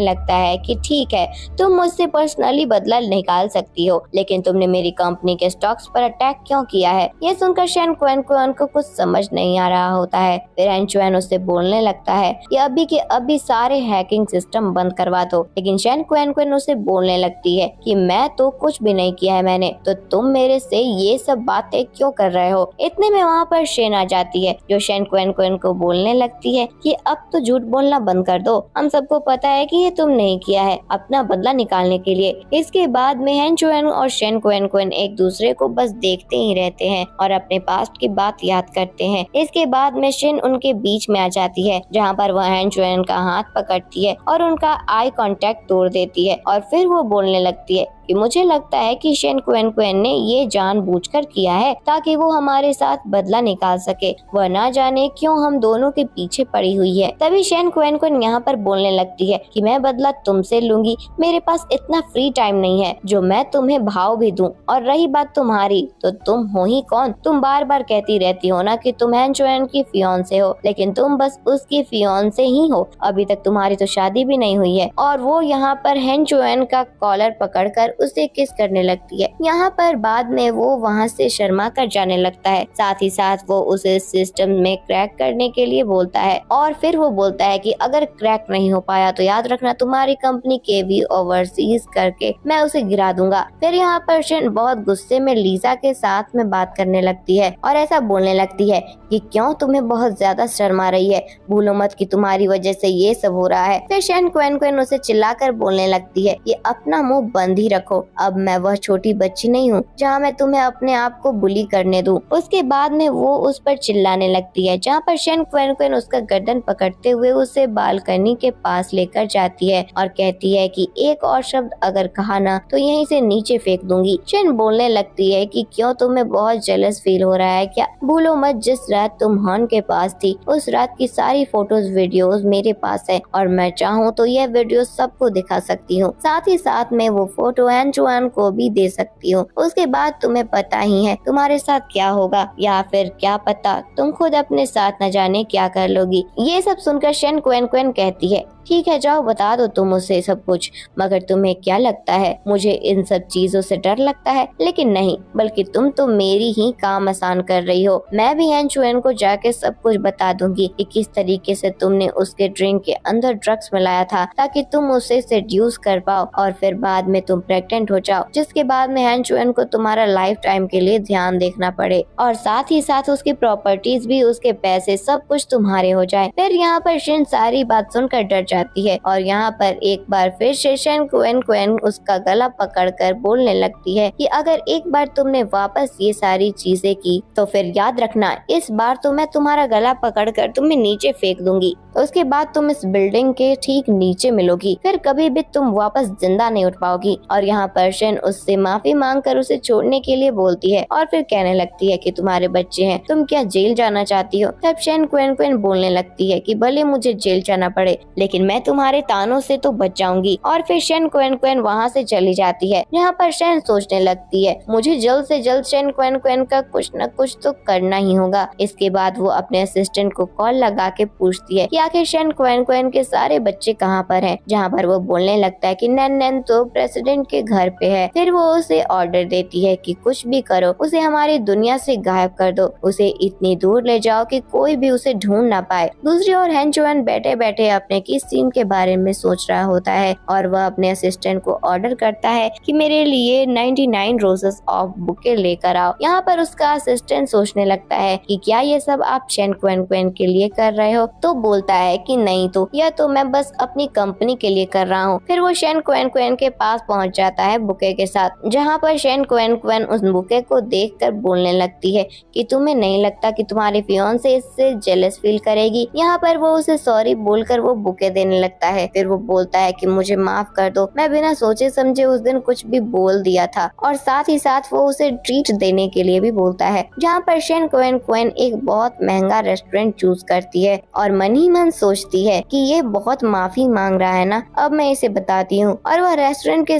लगता है कि ठीक है, तुम मुझसे पर्सनली बदला निकाल सकती हो, लेकिन तुमने मेरी कंपनी के स्टॉक्स पर अटैक क्यों किया है? ये सुनकर शेन क्वेन क्वेन को कुछ समझ नहीं आ रहा होता है। फिर हैन चुआन उससे बोलने लगता है कि अभी के अभी सारे हैकिंग सिस्टम बंद करवा दो, लेकिन शेन क्वेन क्वेन उसे बोलने लगती है कि मैं तो कुछ भी नहीं किया है मैंने, तो तुम मेरे से ये सब बातें क्यों कर रहे हो? इतने में वहाँ पर शेन आ जाती है, जो शेन क्वेन क्वेन को बोलने लगती है कि अब तो झूठ बोलना बंद कर दो, हम सबको पता है कि ये तुम नहीं किया है अपना बदला निकालने के लिए। इसके बाद में हैन चुआन और शेन क्वेन क्वेन एक दूसरे को बस देखते ही रहते हैं और अपने पास्ट की बात याद करते हैं। इसके बाद में शिन उनके बीच में आ जाती है, जहाँ पर वह हैन चुआन का हाथ पकड़ती है और उनका आई कांटेक्ट तोड़ देती है। और फिर वो बोलने लगती है कि मुझे लगता है कि शेन क्वेन क्वेन ने ये जानबूझकर किया है ताकि वो हमारे साथ बदला निकाल सके, वह ना जाने क्यों हम दोनों के पीछे पड़ी हुई है। तभी शेन क्वेन क्वेन यहाँ पर बोलने लगती है कि मैं बदला तुमसे लूंगी, मेरे पास इतना फ्री टाइम नहीं है जो मैं तुम्हें भाव भी दूं। और रही बात तुम्हारी, तो तुम हो ही कौन? तुम बार बार कहती रहती हो ना कि तुम हैन चुआन की फियांसे हो, लेकिन तुम बस उसकी फियांसे ही हो, अभी तक तुम्हारी तो शादी भी नहीं हुई है। और वो यहाँ पर हैन चुआन का कॉलर पकड़कर उसे किस करने लगती है। यहाँ पर बाद में वो वहाँ से शर्मा कर जाने लगता है। साथ ही साथ वो उसे सिस्टम में क्रैक करने के लिए बोलता है, और फिर वो बोलता है कि अगर क्रैक नहीं हो पाया तो याद रखना तुम्हारी कंपनी के भी ओवरसीज करके मैं उसे गिरा दूंगा। फिर यहाँ पर शिन बहुत गुस्से में लीजा के साथ में बात करने लगती है और ऐसा बोलने लगती है कि क्यों तुम्हें बहुत ज्यादा शर्म आ रही है, भूलो मत कि तुम्हारी वजह से ये सब हो रहा है। फिर शेन क्वेन क्वेन उसे चिल्लाकर बोलने लगती है कि अपना मुंह बंद ही रखो, अब मैं वह छोटी बच्ची नहीं हूँ जहाँ मैं तुम्हें अपने आप को बुली करने दूं। उसके बाद में वो उस पर चिल्लाने लगती है, जहाँ पर शेन क्वेन क्वेन उसका गर्दन पकड़ते हुए उसे बालकनी के पास लेकर जाती है और कहती है कि एक और शब्द अगर कहा ना तो यहीं से नीचे फेंक दूंगी। शेन बोलने लगती है कि क्यों तुम्हें बहुत जेलस फील हो रहा है क्या? भूलो मत जिस रात तुम हॉर्न के पास थी उस रात की सारी फोटोज वीडियोस मेरे पास है, और मैं चाहूँ तो यह वीडियो सबको दिखा सकती हूँ, साथ ही साथ में वो फोटो हैन चुआन को भी दे सकती हूँ। उसके बाद तुम्हें पता ही है तुम्हारे साथ क्या होगा, या फिर क्या पता तुम खुद अपने साथ न जाने क्या कर लोगी। ये सब सुनकर शेन क्वेन क्वेन कहती है, ठीक है जाओ बता दो तुम उसे सब कुछ, मगर तुम्हें क्या लगता है मुझे इन सब चीजों से डर लगता है? लेकिन नहीं, बल्कि तुम तो मेरी ही काम आसान कर रही हो। मैं भी हैन चुआन को जाके सब कुछ बता दूंगी कि किस तरीके से तुमने उसके ड्रिंक के अंदर ड्रग्स मिलाया था ताकि तुम उसे सेड्यूस कर पाओ और फिर बाद में तुम प्रेग्नेंट हो जाओ, जिसके बाद में हैन चुआन को तुम्हारा लाइफ टाइम के लिए ध्यान देखना पड़े और साथ ही साथ उसकी प्रॉपर्टीज भी, उसके पैसे, सब कुछ तुम्हारे हो जाए। फिर यहाँ पर शिन सारी बात सुनकर डर जाती है और यहाँ पर एक बार फिर शेन क्वेन क्वेन उसका गला पकड़कर बोलने लगती है कि अगर एक बार तुमने वापस ये सारी चीजें की तो फिर याद रखना इस बार तो मैं तुम्हारा गला पकड़कर तुम्हें नीचे फेंक दूंगी, उसके बाद तुम इस बिल्डिंग के ठीक नीचे मिलोगी, फिर कभी भी तुम वापस जिंदा नहीं उठ पाओगी। और यहाँ पर शिन उससे माफी मांगकर उसे छोड़ने के लिए बोलती है और फिर कहने लगती है कि तुम्हारे बच्चे हैं, तुम क्या जेल जाना चाहती हो? तब शेन क्वेन क्वेन बोलने लगती है कि भले मुझे जेल जाना पड़े लेकिन मैं तुम्हारे तानों से तो बच जाऊंगी। और फिर शेन क्वेन क्वेन वहाँ से चली जाती है। यहाँ पर शेन सोचने लगती है मुझे जल्द से जल्द शेन क्वेन क्वेन का कुछ न कुछ तो करना ही होगा। इसके बाद वो अपने असिस्टेंट को कॉल लगा के पूछती है कि आखिर शेन क्वेन क्वेन के सारे बच्चे कहाँ पर हैं, जहाँ पर वो बोलने लगता है कि नैन नैन तो प्रेसिडेंट के घर पे है। फिर वो उसे ऑर्डर देती है कि कुछ भी करो, उसे हमारी दुनिया से गायब कर दो, उसे इतनी दूर ले जाओ कि कोई भी उसे ढूंढ ना पाए। दूसरी ओर हैन चुआन बैठे बैठे अपने किस सीन के बारे में सोच रहा होता है और वह अपने असिस्टेंट को ऑर्डर करता है कि मेरे लिए 99 रोजेस ऑफ बुके लेकर आओ। यहाँ पर उसका असिस्टेंट सोचने लगता है कि क्या ये सब आप शेन क्वेन क्वेन के लिए कर रहे हो, तो बोलता है कि नहीं तो यह तो मैं बस अपनी कंपनी के लिए कर रहा हूँ। फिर वो शेन क्वेन क्वेन के पास पहुँच जाता है बुके के साथ, जहाँ पर शेन क्वेन क्वेन उस बुके को देखकर बोलने लगती है कि तुम्हें नहीं लगता कि तुम्हारी फियांसे इससे जेलस फील करेगी। यहाँ पर वो उसे सॉरी बोलकर वो बुके देने लगता है। फिर वो बोलता है कि मुझे माफ कर दो, मैं बिना सोचे समझे उस दिन कुछ भी बोल दिया था, और साथ ही साथ वो उसे ट्रीट देने के लिए भी बोलता है। जहाँ पर शेन क्वेन क्वेन एक बहुत महंगा रेस्टोरेंट चूज करती है और मन ही मन सोचती है कि ये बहुत माफी मांग रहा है ना, अब मैं इसे बताती हूँ। और वह रेस्टोरेंट के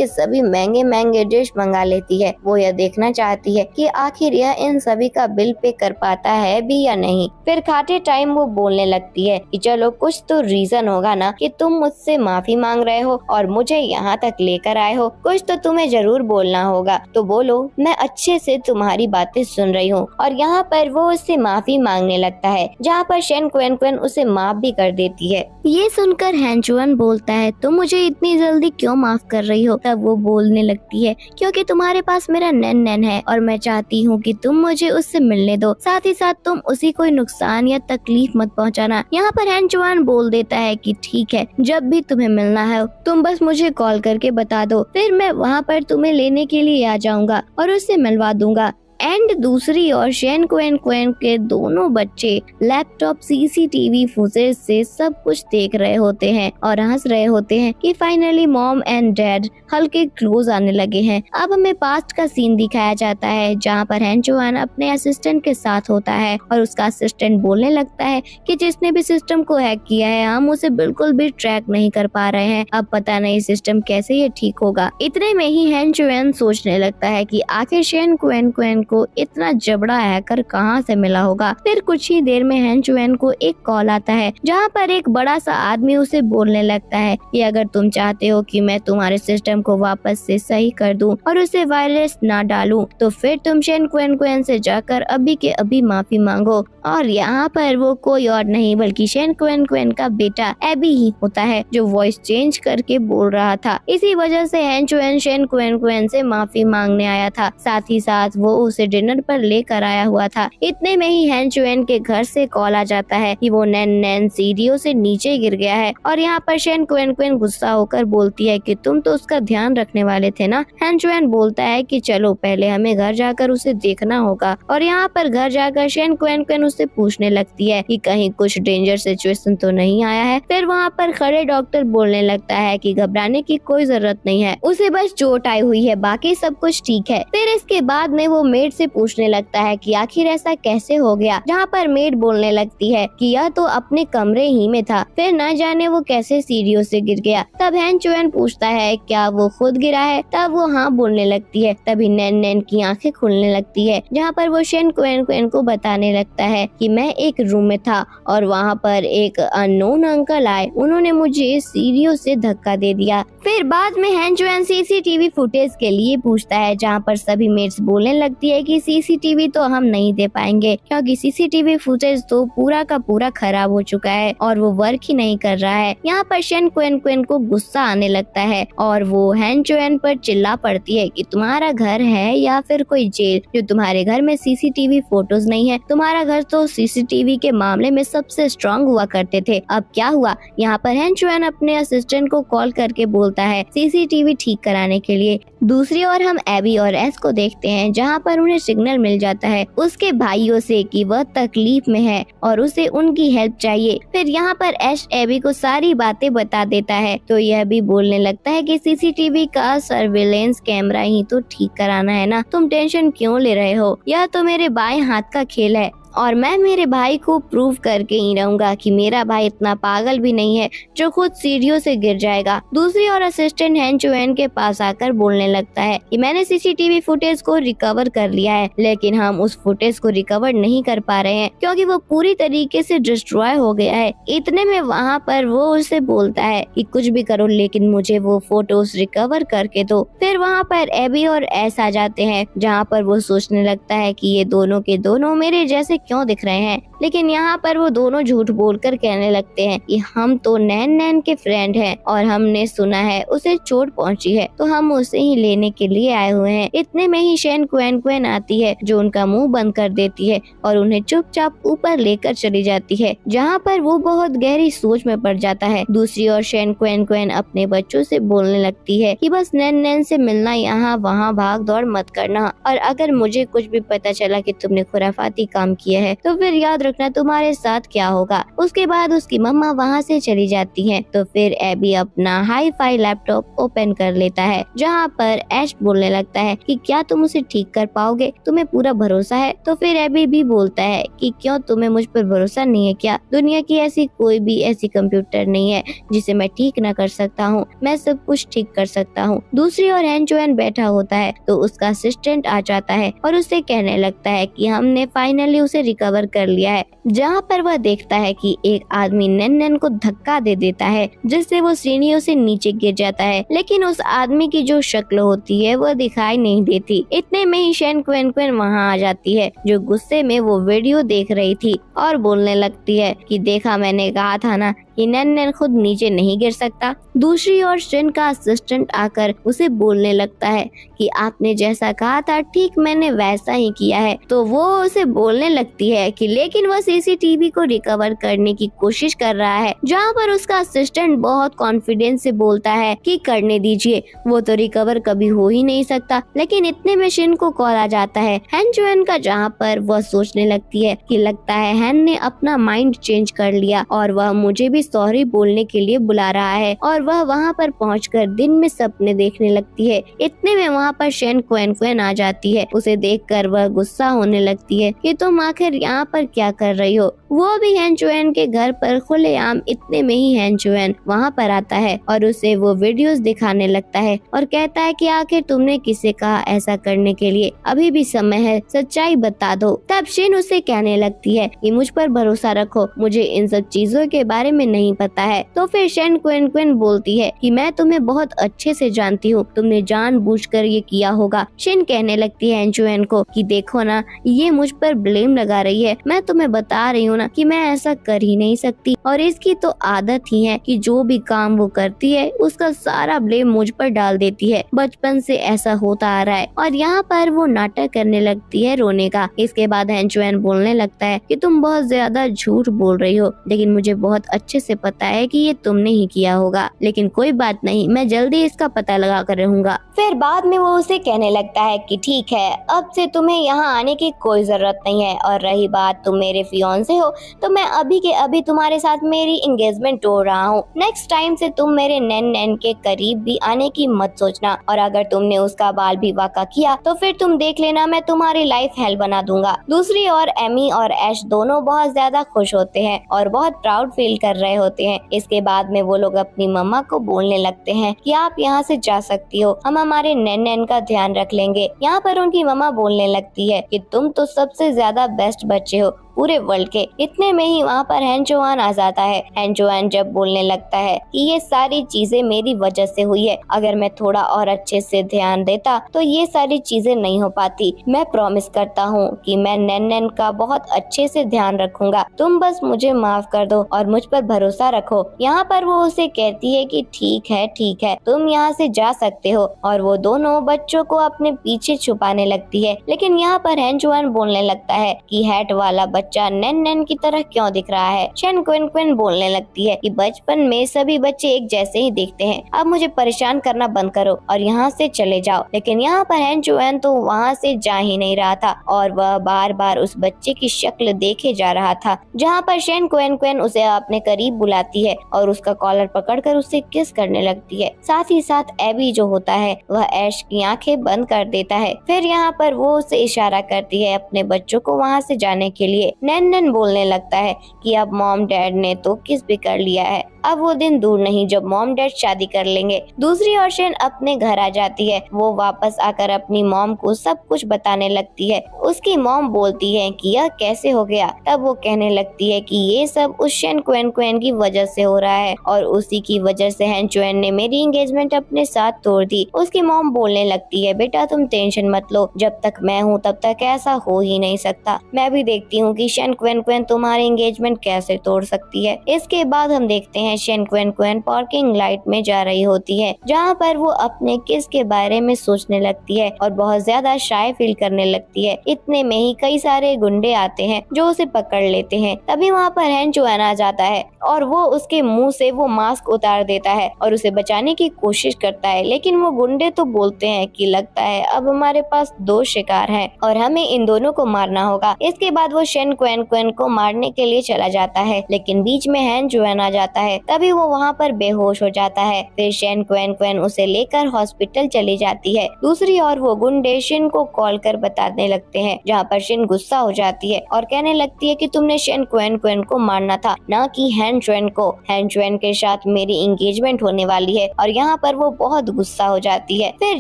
सभी महंगे महंगे डिश मंगा लेती है। वो यह देखना चाहती है कि आखिर यह इन सभी का बिल पे कर पाता है भी या नहीं। फिर खाते टाइम वो बोलने लगती है कि चलो कुछ तो रीजन होगा ना कि तुम मुझसे माफी मांग रहे हो और मुझे यहाँ तक लेकर आए हो, कुछ तो तुम्हें जरूर बोलना होगा, तो बोलो, मैं अच्छे से तुम्हारी बातें सुन रही हूँ। और यहाँ पर वो उससे माफी मांगने लगता है, जहाँ पर शेन क्वेन क्वेन उसे माफ भी कर देती है। ये सुनकर हैंचुअन बोलता है, तुम मुझे इतनी जल्दी क्यों माफ कर रही हो? तब वो बोलने लगती है, क्योंकि तुम्हारे पास मेरा नैन नैन है और मैं चाहती हूँ कि तुम मुझे उससे मिलने दो, साथ ही साथ तुम उसी कोई नुकसान या तकलीफ मत पहुँचाना। यहाँ पर हैंचुअन बोल देता है कि ठीक है, जब भी तुम्हें मिलना है तुम बस मुझे कॉल करके बता दो, फिर मैं वहाँ पर तुम्हें लेने के लिए आ जाऊंगा और उससे मिलवा दूंगा। एंड दूसरी ओर शेन क्वेन क्वेन के दोनों बच्चे लैपटॉप सीसीटीवी फुटेज से सब कुछ देख रहे होते हैं और हंस रहे होते हैं कि फाइनली मॉम एंड डैड हल्के क्लोज आने लगे हैं। अब हमें पास्ट का सीन दिखाया जाता है, जहाँ पर हैंचुआन अपने असिस्टेंट के साथ होता है और उसका असिस्टेंट बोलने लगता है कि जिसने भी सिस्टम को हैक किया है हम उसे बिल्कुल भी ट्रैक नहीं कर पा रहे हैं, अब पता नहीं सिस्टम कैसे ये ठीक होगा। इतने में ही हैंचुआन सोचने लगता है कि आखिर शेन क्वेन क्वेन को इतना जबड़ा हैकर कहां से मिला होगा। फिर कुछ ही देर में हैंचुएन को एक कॉल आता है, जहां पर एक बड़ा सा आदमी उसे बोलने लगता है कि अगर तुम चाहते हो कि मैं तुम्हारे सिस्टम को वापस से सही कर दूं और उसे वायरस ना डालूं, तो फिर तुम शेन क्वेन क्वेन से जाकर अभी के अभी माफी मांगो। और यहाँ पर वो कोई और नहीं बल्कि शेन क्वेन क्वेन का बेटा एबी ही होता है, जो वॉइस चेंज करके बोल रहा था। इसी वजह से हैंचुएन शेन क्वेन क्वेन से माफी मांगने आया था, साथ ही साथ वो उसे डिनर पर लेकर आया हुआ था। इतने में ही हैंचुएन के घर से कॉल आ जाता है कि वो नैन नैन सीढ़ियों से नीचे गिर गया है और यहाँ पर शेन क्वेन क्वेन गुस्सा होकर बोलती है कि तुम तो उसका ध्यान रखने वाले थे ना। हैंचुएन बोलता है कि चलो पहले हमें घर जाकर उसे देखना होगा और यहाँ पर घर जाकर शेन क्वेन क्वेन उससे पूछने लगती है कि कहीं कुछ डेंजर सिचुएशन तो नहीं आया है। फिर वहाँ पर खड़े डॉक्टर बोलने लगता है कि घबराने की कोई जरूरत नहीं है, उसे बस चोट आई हुई है, बाकी सब कुछ ठीक है। फिर इसके बाद में वो मेड से पूछने लगता है कि आखिर ऐसा कैसे हो गया, जहाँ पर मेड बोलने लगती है कि यह तो अपने कमरे ही में था, फिर न जाने वो कैसे सीढ़ियों से गिर गया। तब हैंचुएन पूछता है क्या वो खुद गिरा है, तब वो हाँ बोलने लगती है। तभी नैन नैन की आंखें खुलने लगती है, जहाँ पर वो शेन क्वेन क्वेन को बताने लगता है कि मैं एक रूम में था और वहाँ पर एक अननोन अंकल आए, उन्होंने मुझे सीढ़ियों से धक्का दे दिया। फिर बाद में हैंचुएन सीसीटीवी फुटेज के लिए पूछता है, जहाँ पर सभी मेट्स बोलने लगती है कि सीसीटीवी तो हम नहीं दे पाएंगे क्योंकि सीसीटीवी फुटेज तो पूरा का पूरा खराब हो चुका है और वो वर्क ही नहीं कर रहा है। यहाँ पर शेन क्वेन क्वेन को गुस्सा आने लगता है और वो हैंचुएन पर चिल्ला पड़ती है कि तुम्हारा घर है या फिर कोई जेल जो तुम्हारे घर में सीसीटीवी फोटोज नहीं है। तुम्हारा घर तो सीसीटीवी के मामले में सबसे स्ट्रांग हुआ करते थे, अब क्या हुआ। यहाँ पर हैंचुएन अपने असिस्टेंट को कॉल करके बोलता है सीसीटीवी ठीक कराने के लिए। दूसरी ओर हम एबी और एस को देखते हैं, जहाँ पर उन्हें सिग्नल मिल जाता है उसके भाइयों से कि वह तकलीफ में है और उसे उनकी हेल्प चाहिए। फिर यहाँ पर एश एबी को सारी बातें बता देता है, तो यह भी बोलने लगता है कि सीसीटीवी का सर्विलेंस कैमरा ही तो ठीक कराना है ना, तुम टेंशन क्यों ले रहे हो, यह तो मेरे बाएं हाथ का खेल है और मैं मेरे भाई को प्रूव करके ही रहूंगा कि मेरा भाई इतना पागल भी नहीं है जो खुद सीढ़ियों से गिर जाएगा। दूसरी ओर असिस्टेंट हैंचुएन के पास आकर बोलने लगता है कि मैंने सीसीटीवी फुटेज को रिकवर कर लिया है, लेकिन हम उस फुटेज को रिकवर नहीं कर पा रहे हैं क्योंकि वो पूरी तरीके से डिस्ट्रॉय हो गया है। इतने में वहाँ पर वो उसे बोलता है कि कुछ भी करो लेकिन मुझे वो फोटोज रिकवर करके दो। फिर वहाँ पर एबी और एस आ जाते हैं, जहाँ पर वो सोचने लगता है कि ये दोनों के दोनों मेरे जैसे क्यों दिख रहे हैं। लेकिन यहाँ पर वो दोनों झूठ बोलकर कहने लगते हैं कि हम तो नैन नैन के फ्रेंड हैं और हमने सुना है उसे चोट पहुंची है, तो हम उसे ही लेने के लिए आए हुए हैं। इतने में ही शेन क्वेन क्वेन आती है जो उनका मुंह बंद कर देती है और उन्हें चुपचाप ऊपर लेकर चली जाती है, जहाँ पर वो बहुत गहरी सोच में पड़ जाता है। दूसरी ओर शेन क्वेन क्वेन अपने बच्चों से बोलने लगती है कि बस नैन नैन से मिलना, यहाँ वहाँ भाग दौड़ मत करना, और अगर मुझे कुछ भी पता चला कि तुमने खुराफाती काम किया है तो फिर याद रखना तुम्हारे साथ क्या होगा। उसके बाद उसकी मम्मा वहाँ से चली जाती है। तो फिर एबी अपना हाई फाई लैपटॉप ओपन कर लेता है, जहाँ पर ऐश बोलने लगता है कि क्या तुम उसे ठीक कर पाओगे, तुम्हें पूरा भरोसा है। तो फिर एबी भी बोलता है कि क्यों तुम्हें मुझ पर भरोसा नहीं है क्या, दुनिया की ऐसी कोई भी ऐसी कंप्यूटर नहीं है जिसे मैं ठीक न कर सकता हूँ, मैं सब कुछ ठीक कर सकता हूँ। दूसरी ओर हैन चुएन बैठा होता है तो उसका असिस्टेंट आ जाता है और उससे कहने लगता है कि हमने फाइनली उसे रिकवर कर लिया है, जहाँ पर वह देखता है कि एक आदमी नैन नैन को धक्का दे देता है जिससे वो सीढ़ियों से नीचे गिर जाता है, लेकिन उस आदमी की जो शक्ल होती है वह दिखाई नहीं देती। इतने में ही शेन क्वेन क्वेन वहाँ आ जाती है जो गुस्से में वो वीडियो देख रही थी और बोलने लगती है कि देखा, मैंने कहा था ना कि नैन नैन खुद नीचे नहीं गिर सकता। दूसरी ओर शेन का असिस्टेंट आकर उसे बोलने लगता है कि आपने जैसा कहा था ठीक मैंने वैसा ही किया है। तो वो उसे बोलने लगती है कि लेकिन वह सीसीटीवी को रिकवर करने की कोशिश कर रहा है, जहाँ पर उसका असिस्टेंट बहुत कॉन्फिडेंस से बोलता है कि करने दीजिए, वो तो रिकवर कभी हो ही नहीं सकता। लेकिन इतने में शेन को कॉल आ जाता है हैन चुएन का, जहाँ पर वह सोचने लगती है कि लगता है हैन ने अपना माइंड चेंज कर लिया और वह मुझे भी सॉरी बोलने के लिए बुला रहा है, और वह वहाँ पर पहुंचकर दिन में सपने देखने लगती है। इतने में वहाँ पर शेन क्वेन क्वेन आ जाती है। उसे देखकर वह गुस्सा होने लगती है कि तुम आखिर यहाँ पर क्या कर रही हो। वो भी हैन चुएन के घर पर खुलेआम। इतने में ही हैन चुएन वहाँ पर आता है और उसे वो वीडियोस दिखाने लगता है और कहता है कि आखिर तुमने किसे कहा ऐसा करने के लिए, अभी भी समय है, सच्चाई बता दो। तब शेन उसे कहने लगती है कि मुझ पर भरोसा रखो, मुझे इन सब चीजों के बारे में नहीं पता है। तो फिर शेन क्वेन क्वेन बोलती है कि मैं तुम्हें बहुत अच्छे से जानती हूँ, तुमने जानबूझकर ये किया होगा। शेन कहने लगती है हैन चुएन को कि देखो ना, ये मुझ पर ब्लेम लगा रही है, मैं तुम्हें बता रही हूँ ना कि मैं ऐसा कर ही नहीं सकती, और इसकी तो आदत ही है कि जो भी काम वो करती है उसका सारा ब्लेम मुझ पर डाल देती है, बचपन से ऐसा होता आ रहा है। और यहाँ पर वो नाटक करने लगती है रोने का। इसके बाद हैन चुएन बोलने लगता है कि तुम बहुत ज्यादा झूठ बोल रही हो, लेकिन मुझे बहुत अच्छे से पता है कि ये तुमने ही किया होगा, लेकिन कोई बात नहीं, मैं जल्दी इसका पता लगा कर रहूंगा। फिर बाद में वो उसे कहने लगता है कि ठीक है, अब से तुम्हें यहाँ आने की कोई जरूरत नहीं है, और रही बात तुम मेरे फियांसे हो तो मैं अभी के अभी तुम्हारे साथ मेरी एंगेजमेंट तोड़ रहा हूँ। नेक्स्ट टाइम से तुम मेरे नैन नैन के करीब भी आने की मत सोचना, और अगर तुमने उसका बाल भी वाका किया तो फिर तुम देख लेना, मैं तुम्हारी लाइफ हेल बना दूंगा। दूसरी ओर एमी और ऐश दोनों बहुत ज्यादा खुश होते हैं और बहुत प्राउड फील कर रहे होते हैं। इसके बाद में वो लोग अपनी मम्मा को बोलने लगते हैं कि आप यहाँ से जा सकती हो, हम हमारे नैन नैन का ध्यान रख लेंगे। यहाँ पर उनकी मम्मा बोलने लगती है कि तुम तो सबसे ज्यादा बेस्ट बच्चे हो पूरे वर्ल्ड के। इतने में ही वहाँ पर हैन चुआन आ जाता है। हैन चुआन जब बोलने लगता है कि ये सारी चीजें मेरी वजह से हुई है, अगर मैं थोड़ा और अच्छे से ध्यान देता तो ये सारी चीजें नहीं हो पाती। मैं प्रॉमिस करता हूँ कि मैं नैन नैन का बहुत अच्छे से ध्यान रखूंगा, तुम बस मुझे माफ कर दो और मुझ पर भरोसा रखो। यहाँ पर वो उसे कहती है कि ठीक है, तुम यहाँ से जा सकते हो, और वो दोनों बच्चों को अपने पीछे छुपाने लगती है। लेकिन यहाँ पर हैन चुआन बोलने लगता है कि हैट वाला बच्चा नैन नैन की तरह क्यों दिख रहा है। शेन क्वेन क्वेन बोलने लगती है कि बचपन में सभी बच्चे एक जैसे ही दिखते हैं, अब मुझे परेशान करना बंद करो और यहाँ से चले जाओ। लेकिन यहाँ पर हैन चुआन तो वहाँ से जा ही नहीं रहा था और वह बार बार उस बच्चे की शक्ल देखे जा रहा था, जहाँ पर शेन क्वेन क्वेन उसे अपने करीब बुलाती है और उसका कॉलर पकड़कर उससे किस करने लगती है। साथ ही साथ एबी जो होता है वह ऐश की आंखें बंद कर देता है। फिर यहाँ पर वो उसे इशारा करती है अपने बच्चों को वहाँ से जाने के लिए। नैन नैन बोलने लगता है कि अब मॉम डैड ने तो किस भी कर लिया है, अब वो दिन दूर नहीं जब मॉम डैड शादी कर लेंगे। दूसरी ओर शेन अपने घर आ जाती है। वो वापस आकर अपनी मॉम को सब कुछ बताने लगती है। उसकी मॉम बोलती है कि यह कैसे हो गया। तब वो कहने लगती है कि ये सब उस शेन क्वेन क्वेन की वजह से हो रहा है और उसी की वजह से हैन चुएन ने मेरी एंगेजमेंट अपने साथ तोड़ दी। उसकी मॉम बोलने लगती है, बेटा तुम टेंशन मत लो, जब तक मैं हूँ तब तक ऐसा हो ही नहीं सकता। मैं भी देखती हूँ कि शेन क्वेन क्वेन तुम्हारी एंगेजमेंट कैसे तोड़ सकती है। इसके बाद हम देखते हैं शेन क्वेन क्वेन पार्किंग लाइट में जा रही होती है, जहाँ पर वो अपने किस के बारे में सोचने लगती है और बहुत ज्यादा शाय फील करने लगती है। इतने में ही कई सारे गुंडे आते हैं जो उसे पकड़ लेते हैं। तभी वहाँ पर हैन चुएन आ जाता है और वो उसके मुंह से वो मास्क उतार देता है और उसे बचाने की कोशिश करता है, लेकिन वो गुंडे तो बोलते हैं कि लगता है अब हमारे पास 2 शिकार हैं और हमें इन दोनों को मारना होगा। इसके बाद वो शेन क्वेन क्वेन को मारने के लिए चला जाता है, लेकिन बीच में हैन चुएन आ जाता है। तभी वो वहाँ पर बेहोश हो जाता है। फिर शेन क्वेन क्वेन उसे लेकर हॉस्पिटल चली जाती है। दूसरी ओर वो गुंडे शेन को कॉल कर बताने लगते हैं, जहाँ पर शेन गुस्सा हो जाती है और कहने लगती है कि तुमने शेन क्वेन क्वेन को मारना था, ना कि हैन चुएन को। हैन चुएन के साथ मेरी एंगेजमेंट होने वाली है। और यहाँ पर वो बहुत गुस्सा हो जाती है। फिर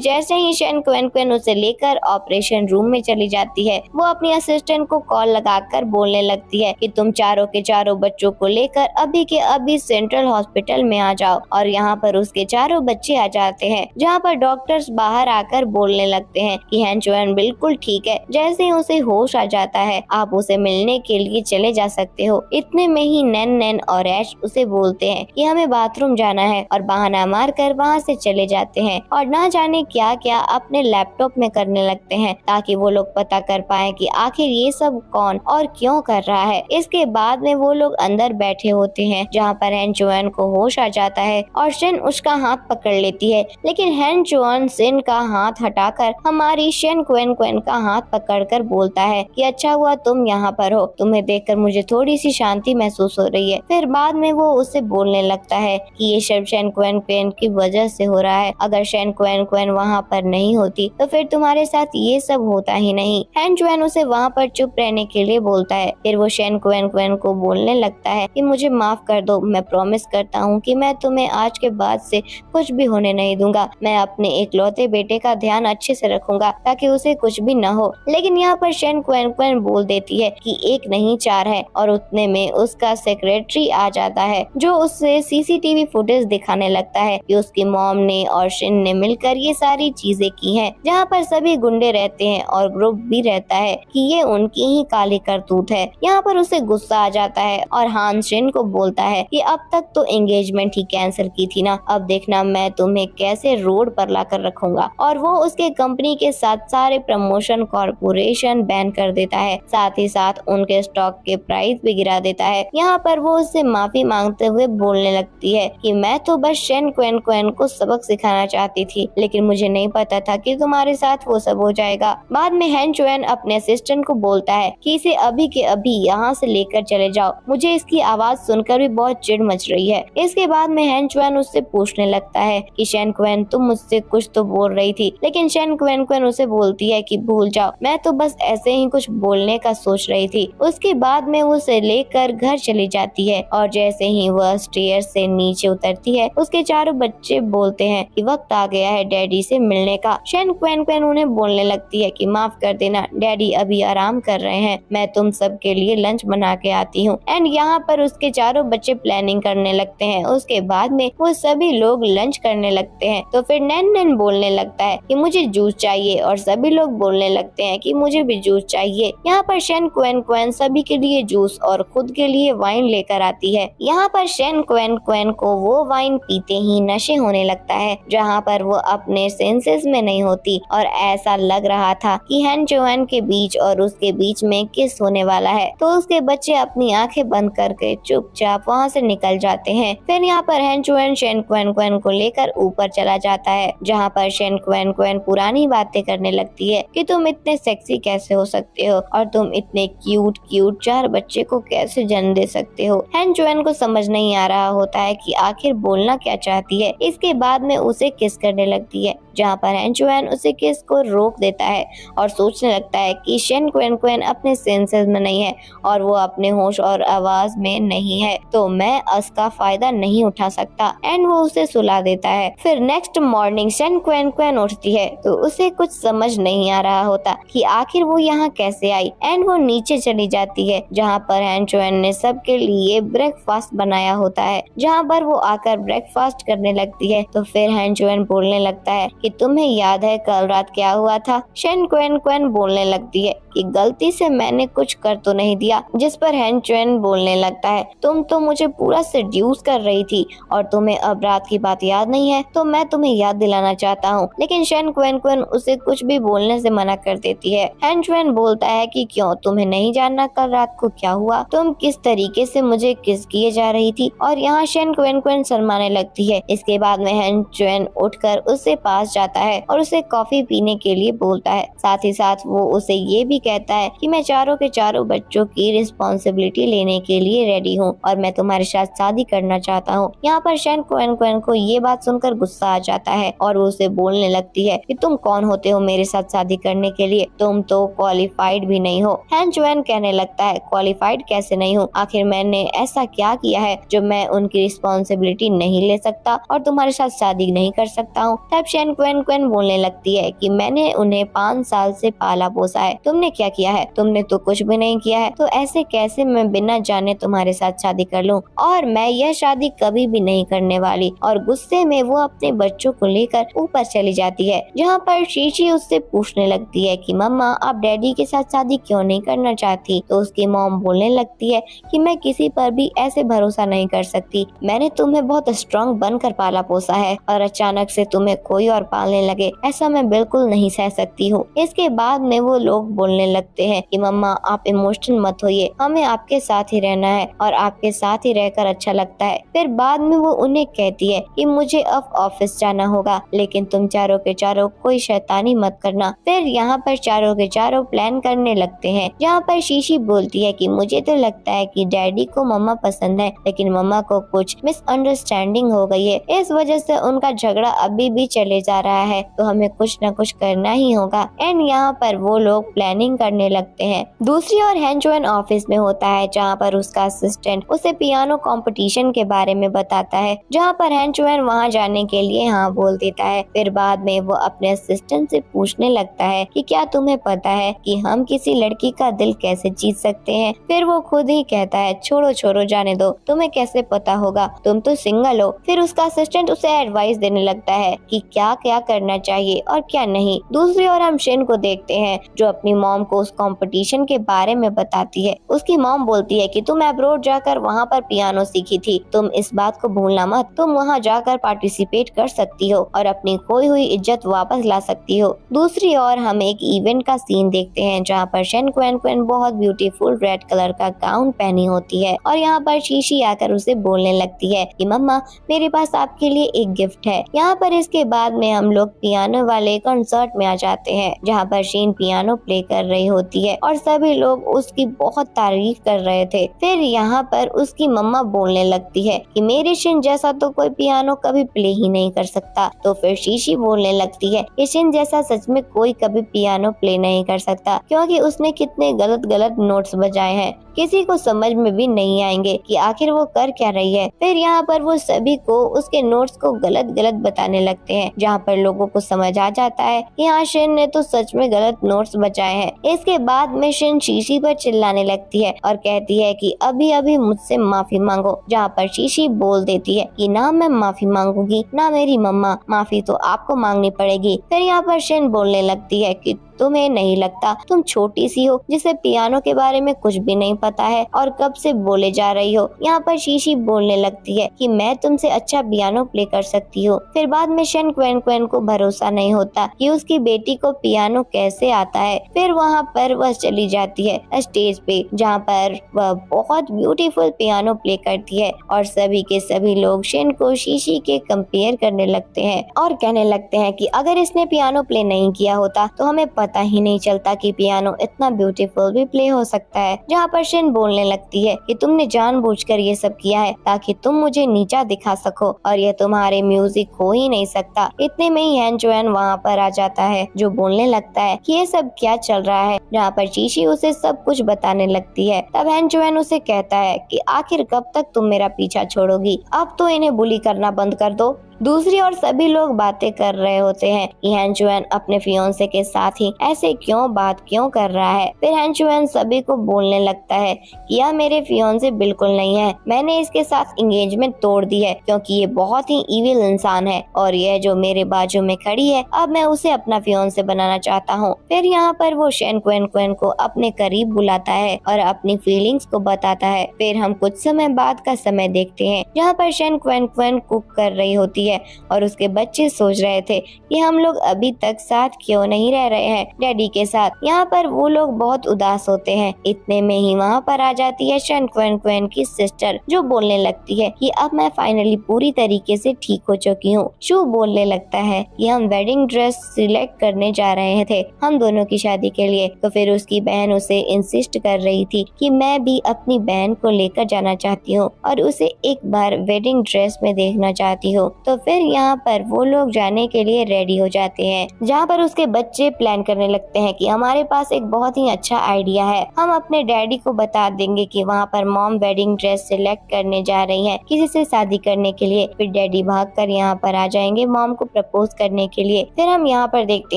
जैसे ही शेन क्वेन क्वेन उसे लेकर ऑपरेशन रूम में चली जाती है, वो अपनी असिस्टेंट को कॉल लगाकर बोलने लगती है कि तुम चारों के चारों बच्चों को लेकर अभी के अभी सेंट्रल हॉस्पिटल में आ जाओ। और यहाँ पर उसके चारों बच्चे आ जाते हैं, जहाँ पर डॉक्टर्स बाहर आकर बोलने लगते हैं कि हैन चुएन बिल्कुल ठीक है। जैसे ही उसे होश आ जाता है, आप उसे मिलने के लिए चले जा सकते हो। इतने में ही नैन नैन और ऐश उसे बोलते हैं कि हमें बाथरूम जाना है और बहाना मार कर वहाँ से चले जाते हैं और ना जाने क्या क्या अपने लैपटॉप में करने लगते हैं, ताकि वो लोग पता कर पाए कि आखिर ये सब कौन और क्यों कर रहा है। इसके बाद में वो लोग अंदर बैठे होते हैं, जहाँ पर हैन चुएन को होश आ जाता है और शेन उसका हाथ पकड़ लेती है, लेकिन हैन चुएन शेन का हाथ हटाकर हमारी शेन क्वेन क्वेन का हाथ पकड़कर बोलता है कि अच्छा हुआ तुम यहाँ पर हो, तुम्हें देखकर मुझे थोड़ी सी शांति महसूस हो रही है। फिर बाद में वो उसे बोलने लगता है कि ये सब शेन क्वेन क्वेन की वजह से हो रहा है। अगर शेन क्वेन क्वेन वहाँ पर नहीं होती तो फिर तुम्हारे साथ ये सब होता ही नहीं। हैन चुएन उसे वहाँ पर चुप रहने के लिए बोलता है। फिर वो शेन क्वेन क्वेन को बोलने लगता है कि मुझे माफ कर दो, मैं प्रॉमिस करता हूँ कि मैं तुम्हें आज के बाद से कुछ भी होने नहीं दूंगा। मैं अपने इकलौते बेटे का ध्यान अच्छे से रखूंगा ताकि उसे कुछ भी न हो। लेकिन यहाँ पर शेन क्वेन क्वेन बोल देती है कि 1 नहीं 4 है और उतने में उसका सेक्रेटरी आ जाता है, जो उससे सीसीटीवी फुटेज दिखाने लगता है कि उसकी मॉम ने और शेन ने मिलकर ये सारी चीजें की हैं, जहाँ पर सभी गुंडे रहते हैं और ग्रुप भी रहता है कि ये उनकी ही काली करतूत है। यहाँ पर उसे गुस्सा आ जाता है और हान शेन को बोलता है कि अब तक तो एंगेजमेंट ही कैंसिल की थी ना, अब देखना मैं तुम्हें कैसे रोड पर लाकर रखूंगा। और वो उसके कंपनी के साथ सारे प्रमोशन कॉर्पोरेशन बैन कर देता है, साथ ही साथ उनके स्टॉक के प्राइस भी गिरा देता है। यहाँ पर वो उससे माफी मांगते हुए बोलने लगती है कि मैं तो बस शेन क्वेन क्वेन को सबक सिखाना चाहती थी, लेकिन मुझे नहीं पता था कि तुम्हारे साथ वो सब हो जाएगा। बाद में हैन चुएन अपने असिस्टेंट को बोलता है कि इसे अभी के अभी यहाँ से लेकर चले जाओ, मुझे इसकी आवाज सुनकर भी बहुत चिढ़ मच रही है। इसके बाद में हैन चुएन उससे पूछने लगता है कि शेन क्वेन तुम मुझसे कुछ तो बोल रही थी, लेकिन शेन क्वेन क्वेन उसे बोलती है कि भूल जाओ, मैं तो बस ऐसे ही कुछ बोलने का सोच रही थी। उसके बाद में वो उसे लेकर घर चली जाती है और जैसे ही वह स्टेयर से नीचे उतरती है, उसके चारों बच्चे बोलते हैं कि वक्त आ गया है डैडी से मिलने का। शेन क्वेन क्वेन उन्हें बोलने लगती है कि माफ कर देना, डैडी अभी आराम कर रहे हैं, मैं तुम सब के लिए लंच बना के आती हूँ। एंड यहाँ पर उसके चारों बच्चे प्लानिंग करने लगते हैं। उसके बाद में वो सभी लोग लंच करने लगते हैं। तो फिर नैन नैन बोलने लगता है कि मुझे जूस चाहिए और सभी लोग बोलने लगते हैं कि मुझे भी जूस चाहिए। यहाँ पर शेन क्वेन क्वेन सभी के लिए जूस और खुद के लिए वाइन लेकर आती है। यहाँ पर शेन क्वेन क्वेन को वो वाइन पीते ही नशे होने लगता है, जहाँ पर वो अपने सेंसेस में नहीं होती और ऐसा लग रहा था कि हैन चुएन के बीच और उसके बीच में किस होने वाला है। तो उसके बच्चे अपनी आंखें बंद करके चुपचाप वहाँ से निकल जाते हैं। फिर यहाँ पर हैन चुएन शेन क्वेन क्वेन को लेकर ऊपर चला जाता है, जहाँ पर शेन क्वेन क्वेन पुरानी बातें करने लगती है कि तुम इतने सेक्सी कैसे हो सकते हो और तुम इतने क्यूट क्यूट 4 बच्चे को कैसे जन्म दे सकते हो। हैन चुएन को समझ नहीं आ रहा होता है कि आखिर बोलना क्या चाहती है। इसके बाद में उसे किस करने लगती है, जहाँ पर हैन चुएन उसे किस को रोक देता है और सोचने लगता है कि शेन क्वेन क्वेन अपने सेंसेस में नहीं है और वो अपने होश और आवाज में नहीं है, तो मैं उसका फायदा नहीं उठा सकता एंड वो उसे सुला देता है। फिर नेक्स्ट मॉर्निंग शन क्वेन क्वेन उठती है तो उसे कुछ समझ नहीं आ रहा होता कि आखिर वो यहाँ कैसे आई एंड वो नीचे चली जाती है जहाँ पर हैन चुएन ने सबके लिए ब्रेकफास्ट बनाया होता है। जहाँ पर वो आकर ब्रेकफास्ट करने लगती है तो फिर हैन चुएन बोलने लगता है कि तुम्हें याद है कल रात क्या हुआ था। शन क्वेन क्वेन बोलने लगती है कि गलती से मैंने कुछ कर तो नहीं दिया, जिस पर हैन चुएन बोलने लगता है तुम तो मुझे पूरा सेड्यूस कर रही थी और तुम्हें अब रात की बात याद नहीं है, तो मैं तुम्हें याद दिलाना चाहता हूँ। लेकिन शन क्वेन क्वेन उसे कुछ भी बोलने से मना कर देती है। हैन चुएन बोलता है कि क्यों, तुम्हें नहीं जानना कल रात को क्या हुआ, तुम किस तरीके से मुझे किस किए जा रही थी। और यहाँ शन क्वेन क्वेन शर्माने लगती है। इसके बाद में हैन चुएन उठकर उससे पास जाता है और उसे कॉफी पीने के लिए बोलता है। साथ ही साथ वो उसे ये भी कहता है कि मैं चारों के चारों बच्चों की रिस्पॉन्सिबिलिटी लेने के लिए रेडी हूँ और मैं तुम्हारे साथ शादी करना चाहता हूँ। यहाँ पर शन क्वेन क्वेन को ये बात सुनकर गुस्सा आ जाता है और वो उसे बोलने लगती है कि तुम कौन होते हो मेरे साथ शादी करने के लिए, तुम तो क्वालिफाइड भी नहीं हो। हैन चुएन कहने लगता है क्वालिफाइड कैसे नहीं हूँ, आखिर मैंने ऐसा क्या किया है जो मैं उनकी रिस्पॉन्सिबिलिटी नहीं ले सकता और तुम्हारे साथ शादी नहीं कर सकता हूँ। तब शन क्वेन क्वेन बोलने लगती है कि मैंने उन्हें 5 साल से पाला पोसा है, तुमने क्या किया है, तुमने तो कुछ भी नहीं किया है, तो ऐसे कैसे मैं बिना जाने तुम्हारे साथ शादी कर लूं, और मैं यह शादी कभी भी नहीं करने वाली। और गुस्से में वो अपने बच्चों को लेकर ऊपर चली जाती है जहाँ पर शीशी उससे पूछने लगती है कि मम्मा आप डैडी के साथ शादी क्यों नहीं करना चाहती। तो उसकी मॉम बोलने लगती है कि मैं किसी पर भी ऐसे भरोसा नहीं कर सकती, मैंने तुम्हें बहुत स्ट्रॉन्ग बनकर पाला पोसा है और अचानक से तुम्हें कोई और पालने लगे, ऐसा मैं बिल्कुल नहीं सह सकती हूँ। इसके बाद में वो लोग बोलने लगते हैं कि मम्मा आप इमोशनल मत होइए, हमें आपके साथ ही रहना है और आपके साथ ही रहकर अच्छा लगता है। फिर बाद में वो उन्हें कहती है कि मुझे अब ऑफिस जाना होगा, लेकिन तुम चारों के चारों कोई शैतानी मत करना। फिर यहाँ पर चारों के चारों प्लान करने लगते हैं जहाँ पर शीशी बोलती है कि मुझे तो लगता है कि डैडी को मम्मा पसंद है, लेकिन मम्मा को कुछ मिसअंडरस्टैंडिंग हो गई है, इस वजह से उनका झगड़ा अभी भी चले जा रहा है, तो हमें कुछ न कुछ करना ही होगा। एंड यहाँ पर वो लोग प्लानिंग करने लगते हैं। दूसरी ओर हैन चुएन ऑफिस में होता है जहाँ पर उसका असिस्टेंट उसे पियानो कंपटीशन के बारे में बताता है, जहाँ पर हैन चुएन वहाँ जाने के लिए हाँ बोल देता है। फिर बाद में वो अपने असिस्टेंट से पूछने लगता है कि क्या तुम्हें पता है कि हम किसी लड़की का दिल कैसे जीत सकते हैं। फिर वो खुद ही कहता है छोड़ो छोड़ो जाने दो, तुम्हें कैसे पता होगा, तुम तो सिंगल हो। फिर उसका असिस्टेंट उसे एडवाइस देने लगता है कि क्या क्या करना चाहिए और क्या नहीं। दूसरी ओर हम शेन को देखते हैं जो अपनी मॉम को उस कंपटीशन के बारे में बताती है। उसकी मॉम बोलती है कि तुम अब्रॉड जाकर वहाँ पर पियानो सीखी थी, तुम इस बात को भूलना मत, तुम वहाँ जाकर पार्टिसिपेट कर सकती हो और अपनी खोई हुई इज्जत वापस ला सकती हो। दूसरी ओर हम एक इवेंट का सीन देखते हैं जहाँ पर शन क्वेन क्वेन बहुत ब्यूटीफुल रेड कलर का गाउन पहनी होती है और यहाँ पर शीशी आकर उसे बोलने लगती है कि मम्मा मेरे पास आपके लिए एक गिफ्ट है। यहाँ पर इसके बाद में हम लोग पियानो वाले कंसर्ट में आ जाते हैं जहाँ पर शीन पियानो प्ले कर रही होती है और सभी लोग उसकी बहुत तारीफ कर रहे थे। फिर यहाँ पर उसकी मम्मा बोलने लगती है कि मेरे शीन जैसा तो कोई पियानो कभी प्ले ही नहीं कर सकता। तो फिर शीशी बोलने लगती है कि शीन जैसा सच में कोई कभी पियानो प्ले नहीं कर सकता, क्योंकि उसने कितने गलत गलत नोट्स बजाए हैं, किसी को समझ में भी नहीं आएंगे कि आखिर वो कर क्या रही है। फिर यहाँ पर वो सभी को उसके नोट्स को गलत गलत बताने लगते हैं जहाँ पर लोगों को समझ आ जाता है कि हाँ शिन ने तो सच में गलत नोट्स बचाए हैं। इसके बाद में शिन शीशी पर चिल्लाने लगती है और कहती है कि अभी अभी मुझसे माफी मांगो, जहाँ पर शीशी बोल देती है कि ना मैं माफी मांगूंगी ना मेरी मम्मा, माफी तो आपको मांगनी पड़ेगी। फिर यहाँ पर शिन बोलने लगती है कि तुम्हें नहीं लगता तुम छोटी सी हो जिसे पियानो के बारे में कुछ भी नहीं पता है और कब से बोले जा रही हो। यहाँ पर शीशी बोलने लगती है कि मैं तुमसे अच्छा पियानो प्ले कर सकती हूँ। फिर बाद में शन क्वेन क्वेन को भरोसा नहीं होता कि उसकी बेटी को पियानो कैसे आता है। फिर वहाँ पर वह चली जाती है स्टेज पे जहाँ पर वह बहुत ब्यूटीफुल पियानो प्ले करती है और सभी के सभी लोग शन को शीशी के कंपेयर करने लगते हैं और कहने लगते हैं कि अगर इसने पियानो प्ले नहीं किया होता तो हमें पता ही नहीं चलता कि पियानो इतना ब्यूटीफुल भी प्ले हो सकता है। जहाँ पर शिन बोलने लगती है कि तुमने जानबूझकर ये सब किया है ताकि तुम मुझे नीचा दिखा सको और ये तुम्हारे म्यूजिक हो ही नहीं सकता। इतने में ही हैन जोएन वहाँ पर आ जाता है जो बोलने लगता है कि ये सब क्या चल रहा है। जहाँ पर शीशी उसे सब कुछ बताने लगती है। तब हैन जोएन उसे कहता है कि आखिर कब तक तुम मेरा पीछा छोड़ोगी, अब तो इन्हें बुली करना बंद कर दो। दूसरी ओर सभी लोग बातें कर रहे होते हैं कि हैन जोएन अपने फियोंसे के साथ ही ऐसे बात क्यों कर रहा है। फिर हैन जोएन सभी को बोलने लगता है कि यह मेरे फियोंसे बिल्कुल नहीं है, मैंने इसके साथ एंगेजमेंट तोड़ दी है क्योंकि ये बहुत ही इविल इंसान है और यह जो मेरे बाजू में खड़ी है अब मैं उसे अपना फियोंसे बनाना चाहता हूँ। फिर यहाँ पर वो शेन क्वेन को अपने करीब बुलाता है और अपनी फीलिंग्स को बताता है। फिर हम कुछ समय बाद का समय देखते हैं जहाँ पर शेन क्वेन कुक कर रही होती है और उसके बच्चे सोच रहे थे कि हम लोग अभी तक साथ क्यों नहीं रह रहे हैं डैडी के साथ। यहाँ पर वो लोग बहुत उदास होते हैं। इतने में ही वहाँ पर आ जाती है शेन क्वेन की सिस्टर जो बोलने लगती है कि अब मैं फाइनली पूरी तरीके से ठीक हो चुकी हूँ। शू बोलने लगता है कि हम वेडिंग ड्रेस सिलेक्ट करने जा रहे थे हम दोनों की शादी के लिए। तो फिर उसकी बहन उसे इंसिस्ट कर रही थी कि मैं भी अपनी बहन को लेकर जाना चाहती हूँ और उसे एक बार वेडिंग ड्रेस में देखना चाहती हूँ। तो फिर यहाँ पर वो लोग जाने के लिए रेडी हो जाते हैं जहाँ पर उसके बच्चे प्लान करने लगते हैं कि हमारे पास एक बहुत ही अच्छा आइडिया है, हम अपने डैडी को बता देंगे कि वहाँ पर मॉम वेडिंग ड्रेस सिलेक्ट करने जा रही है किसी से शादी करने के लिए। फिर डैडी भागकर यहाँ पर आ जाएंगे मॉम को प्रपोज करने के लिए। फिर हम यहाँ पर देखते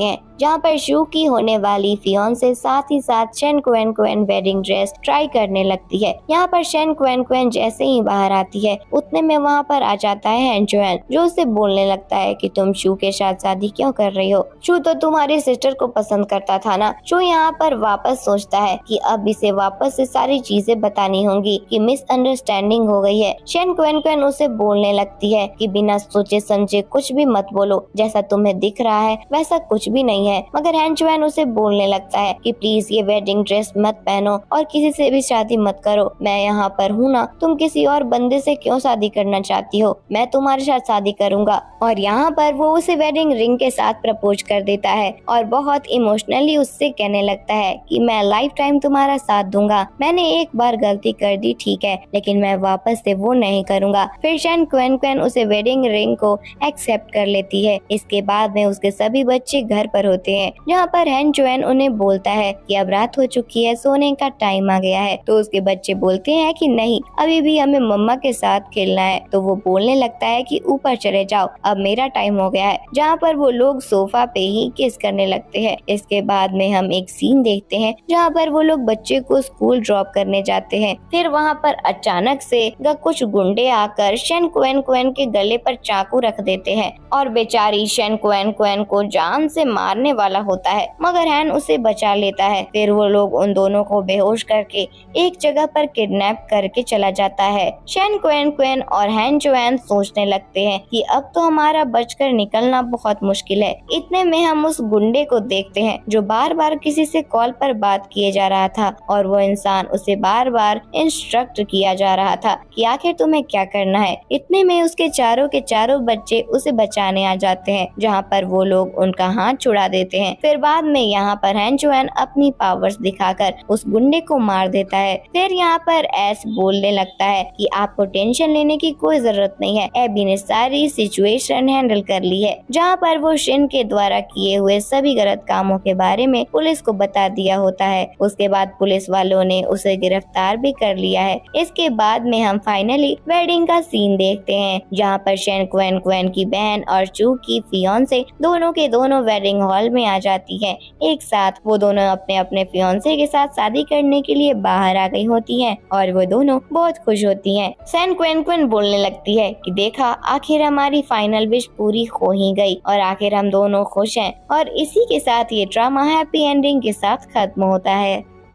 हैं जहाँ पर शू की होने वाली फियोंसे साथ ही साथ शेन क्वेन वेडिंग ड्रेस ट्राई करने लगती है। यहाँ पर शेन क्वेन जैसे ही बाहर आती है उतने में वहाँ पर आ जाता है हैन जोएन जो उसे बोलने लगता है कि तुम शू के साथ शादी क्यों कर रही हो, शू तो तुम्हारी सिस्टर को पसंद करता था ना। शू यहाँ पर वापस सोचता है कि अब इसे वापस से सारी चीजें बतानी होंगी कि मिसअंडरस्टैंडिंग हो गई है। शेन क्वेन उसे बोलने लगती है कि बिना सोचे समझे कुछ भी मत बोलो, जैसा तुम्हें दिख रहा है वैसा कुछ भी नहीं है। मगर हैन जोएन उसे बोलने लगता है कि प्लीज ये वेडिंग ड्रेस मत पहनो और किसी से भी शादी मत करो, मैं यहाँ पर हूँ ना, तुम किसी और बंदे से क्यों शादी करना चाहती हो, मैं तुम्हारे साथ शादी करूंगा। और यहाँ पर वो उसे वेडिंग रिंग के साथ प्रपोज कर देता है और बहुत इमोशनली उससे कहने लगता है कि मैं लाइफ टाइम तुम्हारा साथ दूंगा, मैंने एक बार गलती कर दी ठीक है लेकिन मैं वापस से वो नहीं करूंगा। फिर शेन क्वेन उसे वेडिंग रिंग को एक्सेप्ट कर लेती है। इसके बाद में उसके सभी बच्चे घर पर होते हैं जहाँ पर हैन जोएन उन्हें बोलता है कि अब रात हो चुकी है, सोने का टाइम आ गया है। तो उसके बच्चे बोलते हैं कि नहीं, अभी भी हमें मम्मा के साथ खेलना है। तो वो बोलने लगता है कि ऊपर चले जाओ, अब मेरा टाइम हो गया है। जहाँ पर वो लोग सोफा पे ही किस करने लगते हैं। इसके बाद में हम एक सीन देखते हैं जहाँ पर वो लोग बच्चे को स्कूल ड्रॉप करने जाते हैं। फिर वहाँ पर अचानक से कुछ गुंडे आकर शेन क्वेन के गले पर चाकू रख देते हैं और बेचारी शेन क्वेन को जान से मारने वाला होता है मगर हैन उसे बचा लेता है। फिर वो लोग उन दोनों को बेहोश करके एक जगह पर किडनैप करके चला जाता है। शेन क्वेन और हैन जोएन सोचने लगते हैं कि अब तो हमारा बचकर निकलना बहुत मुश्किल है। इतने में हम उस गुंडे को देखते हैं जो बार बार किसी से कॉल पर बात किए जा रहा था और वो इंसान उसे बार बार इंस्ट्रक्ट किया जा रहा था कि आखिर तुम्हें क्या करना है। इतने में उसके चारों के चारों बच्चे उसे बचाने आ जाते हैं जहाँ पर वो लोग उनका हाथ छुड़ा देते हैं। फिर बाद में यहाँ पर हैन जोएन अपनी पावर्स दिखाकर उस गुंडे को मार देता है। फिर यहाँ पर एस बोलने लगता है कि आपको टेंशन लेने की कोई जरूरत नहीं है, एबी ने सारी सिचुएशन हैंडल कर ली है। जहाँ पर वो शिन के द्वारा किए हुए सभी गलत कामों के बारे में पुलिस को बता दिया होता है। उसके बाद पुलिस वालों ने उसे गिरफ्तार भी कर लिया है। इसके बाद में हम फाइनली वेडिंग का सीन देखते हैं जहाँ पर शेन क्वेन की बहन और चू की फियोंसे दोनों के दोनों वेडिंग हॉल में आ जाती है एक साथ। वो दोनों अपने अपने फियोंसे के साथ शादी करने के लिए बाहर आ गई होती हैं और वो दोनों बहुत खुश होती हैं। शेन क्वेन बोलने लगती है कि देखा, आखिर हमारी फाइनल विश पूरी हो ही गई और आखिर हम दोनों खुश हैं। और इसी के साथ ये ड्रामा हैप्पी एंडिंग के साथ खत्म होता है।